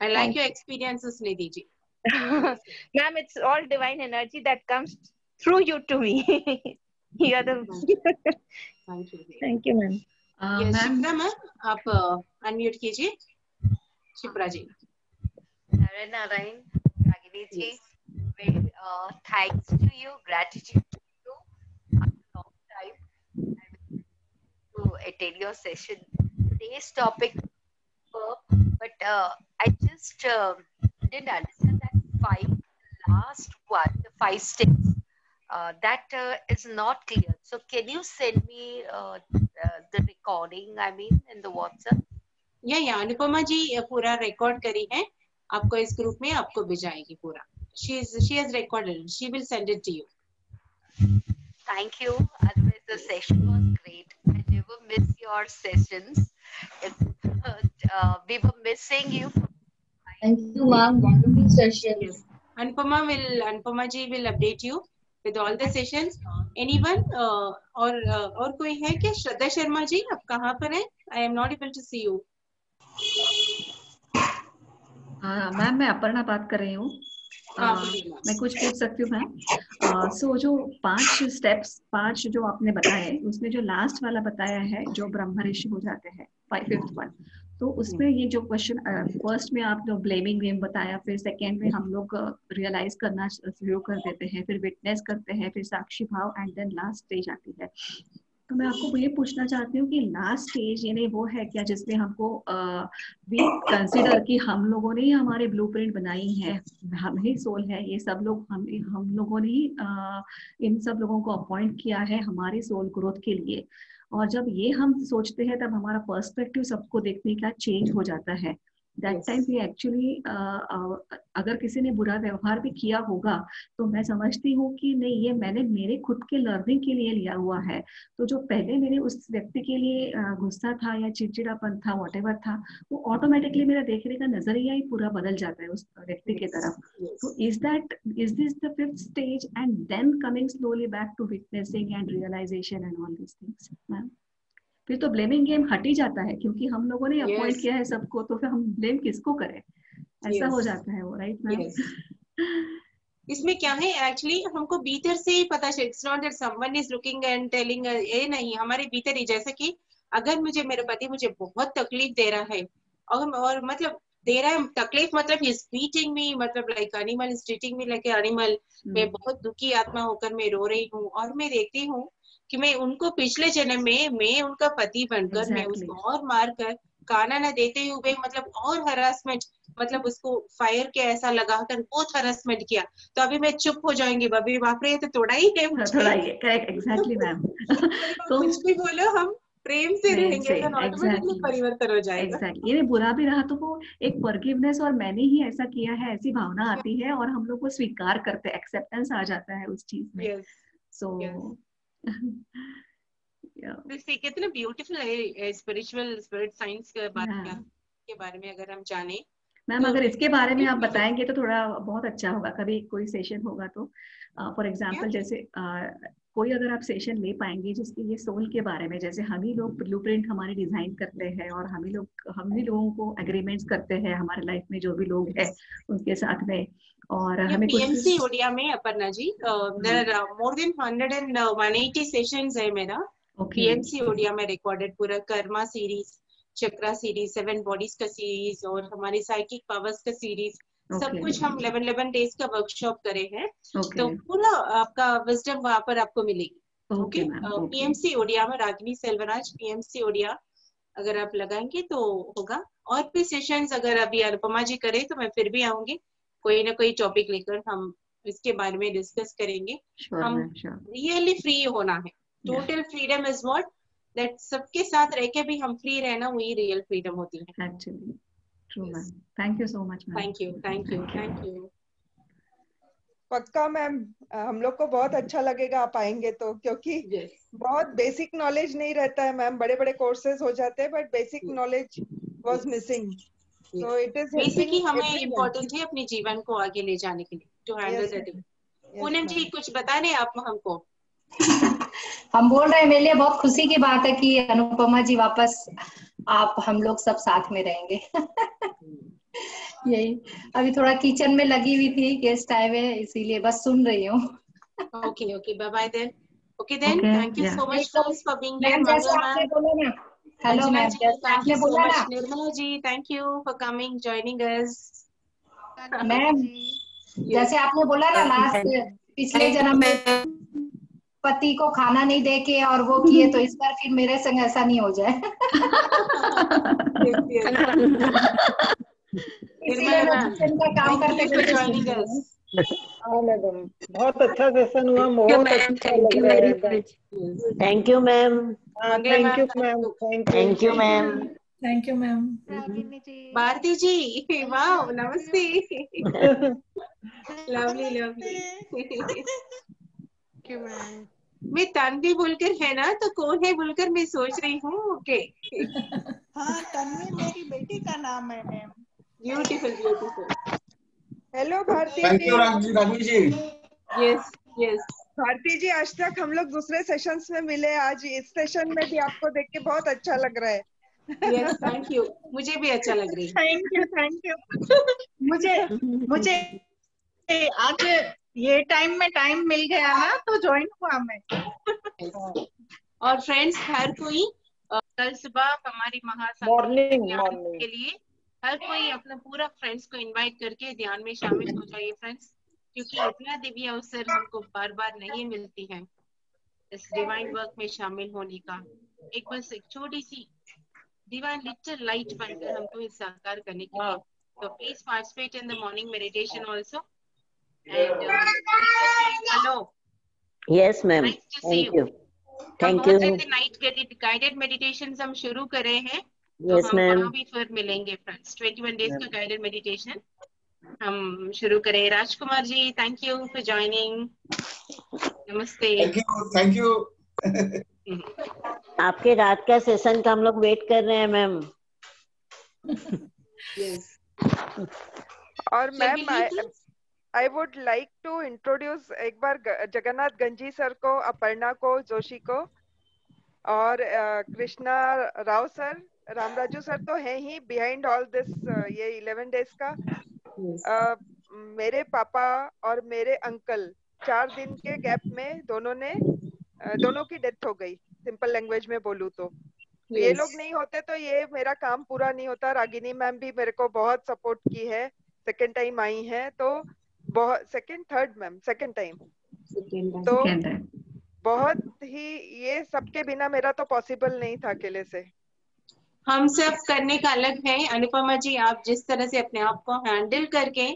Speaker 1: I like your experiences, Nidhi ji.
Speaker 7: Ma'am, it's all divine energy that comes through you to me. You are the
Speaker 1: Thank you.
Speaker 7: Thank you, ma'am.
Speaker 1: Yes, Shipra ma'am, आप unmute कीजिए। शिप्रा जी।
Speaker 8: Narayan, Ragini ji, very thanks to you, gratitude to you. After a long time, I will to attend your session. Today's topic, but I just didn't understand that last one, the 5 steps. That is not clear. So can you send me the recording? I mean, in the WhatsApp.
Speaker 1: या अनुपमा जी पूरा रिकॉर्ड करी है, आपको इस ग्रुप में आपको भेजाएगी पूरा। She has recorded. She will send it to you.
Speaker 8: Thank you. Otherwise, the session was great. I never miss your sessions. We were missing you.
Speaker 9: Thank you, ma'am. Wonderful session.
Speaker 1: Yes. Anupama ji will update you with all the sessions. Anyone और कोई है क्या? श्रद्धा शर्मा जी, आप कहाँ पर हैं? I am not able to see you.
Speaker 5: Ma'am, मैं अपर्णा बात कर रही हूँ। मैं कुछ पूछ सकती हूँ मैम? सो जो 5 स्टेप्स, 5 जो आपने बताए, उसमें जो लास्ट वाला बताया है, जो ब्रह्म ऋषि हो जाते हैं, 5th वन, तो उसमें ये जो क्वेश्चन फर्स्ट में आप जो ब्लेमिंग गेम बताया, फिर सेकेंड में हम लोग रियलाइज करना शुरू कर देते हैं, फिर विटनेस करते हैं, फिर साक्षी भाव, एंड देन लास्ट स्टेज आती है। तो मैं आपको ये पूछना चाहती हूँ कि लास्ट स्टेज यानी वो है क्या जिसमें हमको वी कंसिडर कि हम लोगों ने ही हमारे ब्लूप्रिंट बनाई है, हम ही सोल है, ये सब लोग हम लोगों ने ही इन सब लोगों को अपॉइंट किया है हमारी सोल ग्रोथ के लिए, और जब ये हम सोचते हैं तब हमारा पर्सपेक्टिव सबको देखने का चेंज हो जाता है। दैट टाइम भी एक्चुअली अगर किसी ने बुरा व्यवहार भी किया होगा तो मैं समझती हूँ कि नहीं, ये मैंने मेरे खुद के लर्निंग के लिए लिया हुआ है। तो जो पहले मेरे उस व्यक्ति के लिए गुस्सा था या चिड़चिड़ापन था, व्हाटएवर था, वो ऑटोमेटिकली मेरा देखने का नजरिया ही पूरा बदल जाता है उस व्यक्ति की तरफ। तो is this the 5th stage and then coming slowly back to witnessing and realisation and all these things ma'am? फिर तो ब्लेमिंग गेम हट ही जाता है, क्योंकि हम लोगों ने अपॉइंट किया है सबको, तो फिर हम ब्लेम किसको करें? ऐसा हो जाता है वो, राइट मैम?
Speaker 1: इसमें क्या है, एक्चुअली हमको भीतर से ही पता चल, it's not that someone is looking and telling, ये नहीं, हमारे भीतर ही। जैसे कि अगर मेरे पति मुझे बहुत तकलीफ दे रहा है, और मतलब दे रहा है तकलीफ, मतलब ही इज बीटिंग मी, मतलब like animal is treating me like animal. मैं बहुत दुखी आत्मा होकर मैं रो रही हूँ, और मैं देखती हूँ कि मैं उनको पिछले जन्म में मैं उनका पति बनकर मैं उसको और मार कर, खाना न देते हुए, मतलब और हरासमेंट, मतलब उसको फायर के ऐसा लगाकर बहुत हरासमेंट किया, तो अभी मैं चुप हो जाऊंगी, अभी बाप रे, तो थोड़ा ही है मुझे।
Speaker 5: Correct, exactly ma'am.
Speaker 1: तो कुछ भी बोलो, हम प्रेम से रहेंगे तो ऑटोमेटिकली परिवर्तन हो जाएगा।
Speaker 5: एग्जैक्टली, ये बुरा भी रहा तो वो एक फॉरगिवनेस और मैंने ही ऐसा किया है, ऐसी भावना आती है, और हम लोग को स्वीकार करते, एक्सेप्टेंस आ जाता है उस चीज में। सो
Speaker 1: कितना ब्यूटीफुल है स्पिरिट साइंस के बारे में अगर हम जाने।
Speaker 5: मैम, अगर इसके बारे में आप बताएंगे तो थोड़ा बहुत अच्छा होगा, कभी कोई सेशन होगा तो। फॉर एग्जांपल जैसे कोई अगर आप सेशन ले पाएंगे जिसके ये सोल के बारे में, जैसे हम ही लोग ब्लूप्रिंट हमारे डिजाइन करते हैं, और हम ही लोगों को एग्रीमेंट्स करते हैं हमारे लाइफ में, जो भी लोग हैं उनके साथ में, और हमें
Speaker 1: पीएमसी ओडिया में Aparna ji there are more than 180 sessions है मेरा पीएमसी ओडिया में रिकॉर्डेड, पूरा karma series, chakra series, 7 bodies का सीरीज, और हमारी साइकिक पावर्स का सीरीज, सब कुछ हम 11 डेज का वर्कशॉप करे हैं। तो पूरा आपका विजडम वहां पर आपको मिलेगी। ओके, पीएमसी ओडिया में रागिनी सेल्वराज, पीएमसी ओडिया अगर आप लगाएंगे तो होगा। और भी सेशंस अगर अभी अनुपमा जी करे तो मैं फिर भी आऊंगी, कोई ना कोई टॉपिक लेकर हम इसके बारे में डिस्कस करेंगे। हम रियली फ्री होना है, total freedom is what that सबके साथ रह के भी हम फ्री रहना, वही रियल फ्रीडम होती है
Speaker 5: actually. True ma'am, thank you so much ma'am.
Speaker 1: Thank you thank you thank you.
Speaker 4: पक्का मैम, हम लोग को बहुत अच्छा लगेगा आप आएंगे तो, क्योंकि बहुत बेसिक नॉलेज नहीं रहता है मैम, बड़े बड़े कोर्सेज हो जाते हैं but basic knowledge was missing, so it is
Speaker 1: basic ही हमें इम्पोर्टेंट है अपने जीवन को आगे ले जाने के लिए, to handle the day. Poonam ji कुछ बता रहे आप हमको?
Speaker 9: हम बोल रहे हैं, मेरे लिए बहुत खुशी की बात है कि अनुपमा जी वापस आप हम लोग सब साथ में रहेंगे। यही अभी थोड़ा किचन में लगी हुई थी, गेस्ट आए हुए, इसीलिए बस सुन रही हूँ।
Speaker 1: Okay okay, bye bye then. Okay then, thank you so much friends for being here.
Speaker 9: जैसे आपने बोला ना, हेलो मैम, जैसे आपने बोला ना,
Speaker 1: Nirmala ji thank you for coming joining us.
Speaker 9: Ma'am जैसे आपने बोला ना लास्ट पिछले जन्म में पति को खाना नहीं दे के और वो किए, तो इस बार फिर मेरे संग ऐसा नहीं हो जाए। इसीलिए मैं किचन का काम करते
Speaker 10: हाँ मैडम, बहुत अच्छा सेशन हुआ, बहुत अच्छा लग रहा है।
Speaker 11: Thank you ma'am.
Speaker 10: Thank you ma'am,
Speaker 11: thank you ma'am.
Speaker 12: Thank you ma'am.
Speaker 1: Bharti ji वाह, नमस्ते। Lovely lovely. मैं तन्वी बोलकर है ना, तो कौन है बोलकर मैं सोच रही हूँ। ओके
Speaker 13: हाँ, तन्वी मेरी बेटी का नाम है ma'am.
Speaker 1: Beautiful beautiful.
Speaker 4: Hello Bharti
Speaker 14: thank you Rajvi ji.
Speaker 1: Yes yes
Speaker 4: Bharti ji, आज तक हम लोग दूसरे सेशंस में मिले, आज इस सेशन में भी आपको देख के बहुत अच्छा लग रहा है।
Speaker 1: यस थैंक यू, मुझे भी अच्छा लग रही है।
Speaker 13: Thank you. मुझे आज ये टाइम में टाइम मिल गया ना, तो ज्वाइन हुआ मैं।
Speaker 1: और फ्रेंड्स हर कोई कल सुबह हमारी
Speaker 10: मॉर्निंग
Speaker 1: के लिए हर कोई अपना पूरा फ्रेंड्स को इनवाइट करके ध्यान में शामिल हो जाइए फ्रेंड्स, क्योंकि इतना दिव्य अवसर हमको बार बार नहीं मिलती है इस डिवाइन वर्क में शामिल होने का। एक बस एक छोटी सी डिवाइन लिटिल लाइट बनकर हमको इस साकार करने के लिए, तो please participate in the morning meditation also. And hello,
Speaker 11: yes ma'am, thank you thank you.
Speaker 1: Night guided meditations हम शुरू करे हैं,
Speaker 11: यस
Speaker 1: तो हम
Speaker 11: मैम।
Speaker 1: वहाँ भी फिर मिलेंगे फ्रेंड्स। 21 डेज का गाइडेड मेडिटेशन हम शुरू करें। Rajkumar ji thank you for joining, नमस्ते।
Speaker 14: Thank you.
Speaker 11: आपके रात का सेशन का हम लोग वेट कर रहे हैं मैम।
Speaker 1: यस।
Speaker 4: और ma'am I would like to introduce एक बार जगन्नाथ गंजी सर को, अपर्णा को, जोशी को, और कृष्णा राव सर, रामराजू सर तो है ही बिहाइंड ऑल दिस ये 11 डेज का। मेरे पापा और मेरे अंकल 4 दिन के गैप में दोनों की डेथ हो गई, सिंपल लैंग्वेज में बोलूं तो। ये लोग नहीं होते तो ये मेरा काम पूरा नहीं होता। रागिनी मैम भी मेरे को बहुत सपोर्ट की है, सेकंड टाइम आई है तो बहुत, सेकंड टाइम तो बहुत ही, ये सबके बिना मेरा तो पॉसिबल नहीं था अकेले से।
Speaker 1: हम सब करने का अलग है। अनुपमा जी आप जिस तरह से अपने आप को हैंडल करके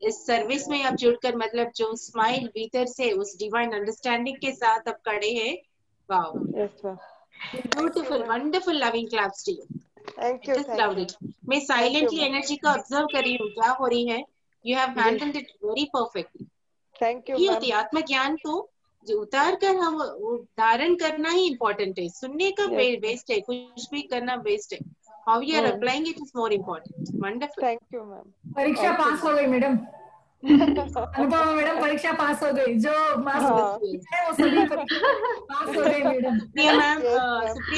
Speaker 1: इस सर्विस में आप जुड़कर, मतलब जो स्माइल भीतर से उस डिवाइन अंडरस्टैंडिंग के साथ आप खड़े हैं, wow beautiful wonderful, loving claps to you.
Speaker 4: Thank you
Speaker 1: loved it. मैं साइलेंटली एनर्जी को ऑब्जर्व कर रही हूँ क्या हो रही है। You have handled it very perfectly.
Speaker 4: Thank you.
Speaker 1: ये होती है आत्मज्ञान को जो उतार कर हम धारण करना ही इम्पोर्टेंट है। सुनने का वेस्ट है, कुछ भी करना वेस्ट है। How you are applying it is more important. Wonderful.
Speaker 4: Thank you ma'am.
Speaker 12: परीक्षा पास हो गई मैडम। अनुपमा मैडम परीक्षा पास हो गई, जो मार्क्स है वो सभी पास हो गए मैडम।
Speaker 1: सुप्रिया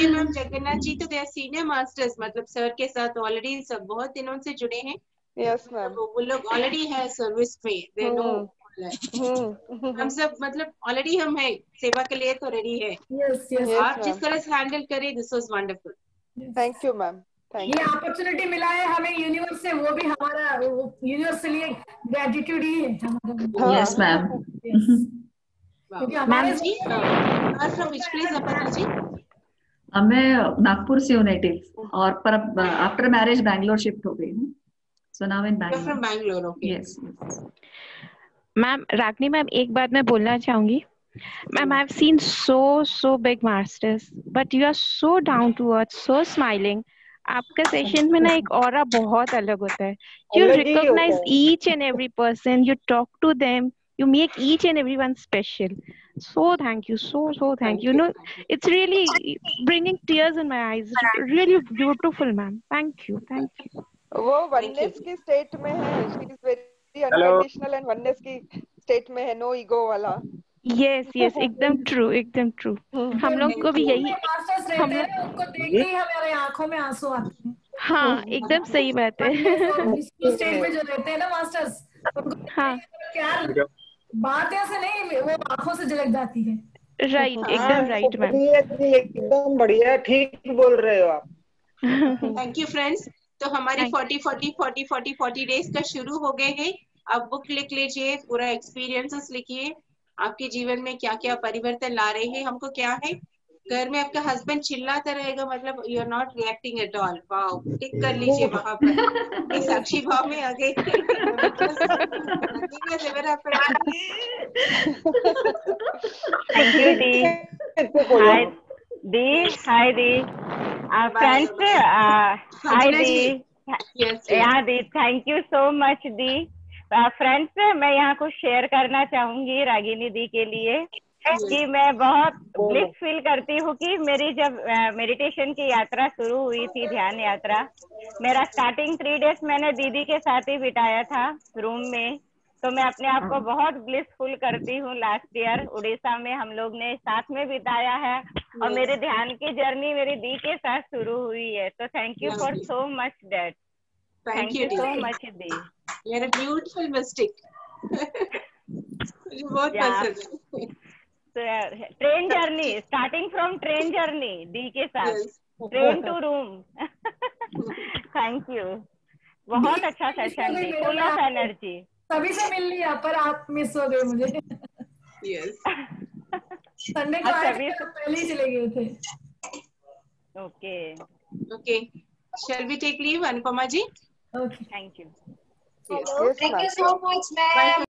Speaker 1: मैम, जगन्नाथ जी तो दे आर सीनियर मास्टर्स, मतलब सर के साथ ऑलरेडी सब बहुत दिनों से जुड़े हैं।
Speaker 4: Yes ma'am.
Speaker 1: वो लोग ऑलरेडी है सर्विस में, दे नो। हम सब मतलब ऑलरेडी हम है सेवा के लिए तो रेडी है। आप जिस तरह से हैंडल करें, this was wonderful.
Speaker 4: Thank you ma'am.
Speaker 12: ये अपॉर्चुनिटी मिला है हमें यूनिवर्स से, वो भी हमारा यूनिवर्स के लिए ग्रेटिट्यूड ही है।
Speaker 5: Yes ma'am.
Speaker 1: Ma'am ji, from which place Aparna ji?
Speaker 5: मैं नागपुर से हूँ नेटिव, और पर आफ्टर मैरिज बैंगलोर शिफ्ट हो गई हूँ। So now in Bangalore.
Speaker 1: From Bangalore, okay.
Speaker 5: Yes.
Speaker 7: Ma'am Ragini ma'am, एक बात मैं बोलना चाहूंगी ma'am. I have seen so big masters, but you are so down to earth, so smiling. आपका सेशन में ना एक ऑरा बहुत अलग होता है। यू
Speaker 10: अलग ही होता
Speaker 7: रिकॉग्नाइज
Speaker 10: है।
Speaker 7: Each and every person, you talk to them, you make each and everyone special. So thank you, so thank you. No, it's really bringing tears in my eyes. Really beautiful, ma'am. Thank you.
Speaker 4: वो वननेस की स्टेट में है, she is very unconditional and oneness की स्टेट में है, नो ईगो वाला।
Speaker 7: yes एकदम ट्रू, एकदम ट्रू। हम लोग को भी यही,
Speaker 12: मास्टर्स रहते हैं ना, उनको देखते ही हमारे आंखों में आंसू आते हैं।
Speaker 7: हाँ एकदम सही बात है।
Speaker 12: स्टेट में जो रहते हैं ना मास्टर्स, उनको
Speaker 7: हाँ
Speaker 12: प्यार बातें से नहीं, वो आंखों से झलक जाती है।
Speaker 7: राइट, एकदम राइट मैम।
Speaker 10: एकदम बढ़िया, ठीक बोल रहे हो आप।
Speaker 1: Thank you friends. तो हमारी 40 डेज का शुरू हो गए हैं। अब बुक लिख लीजिए, पूरा एक्सपीरियंसेस लिखिए, आपके जीवन में क्या क्या परिवर्तन ला रहे हैं। हमको क्या है, घर में आपका हस्बैंड चिल्लाता रहेगा, मतलब you are not reacting at all. Wow, tick कर लीजिए वहां पर। साक्षी भाव में आ गए।
Speaker 15: Thank you, Dee. Hi, Dee. Hi, Dee. Friends, hi, Dee. Yeah, Dee. Thank you so much, Dee. Friends, मैं यहाँ कुछ शेयर करना चाहूंगी रागिनी दी के लिए कि मैं बहुत ब्लिस फील करती हूँ कि मेरी जब मेडिटेशन की यात्रा शुरू हुई थी, ध्यान यात्रा, मेरा स्टार्टिंग 3 डेज मैंने दीदी के साथ ही बिताया था रूम में। तो मैं अपने आप को बहुत ब्लिसफुल करती हूँ। लास्ट ईयर उड़ीसा में हम लोग ने साथ में बिताया है, और मेरे ध्यान की जर्नी मेरी दी के साथ शुरू हुई है। तो thank you for so much dad. Thank you so much दी।
Speaker 1: You are a beautiful mystic. मुझे बहुत पसंद है।
Speaker 15: Train journey, starting from train journey दी के साथ, train to room. Thank you, बहुत अच्छा सेशन दी, फुल ऑफ एनर्जी।
Speaker 12: सभी से मिल लिया पर आप मिस हो गए मुझे।
Speaker 1: यस।
Speaker 12: संडे को आए थे तो पहले ही चले गए थे।
Speaker 1: Okay, shall we take leave, Anupama ji?
Speaker 12: Okay.
Speaker 15: Thank you.
Speaker 9: Hello. Thank you so much, ma'am.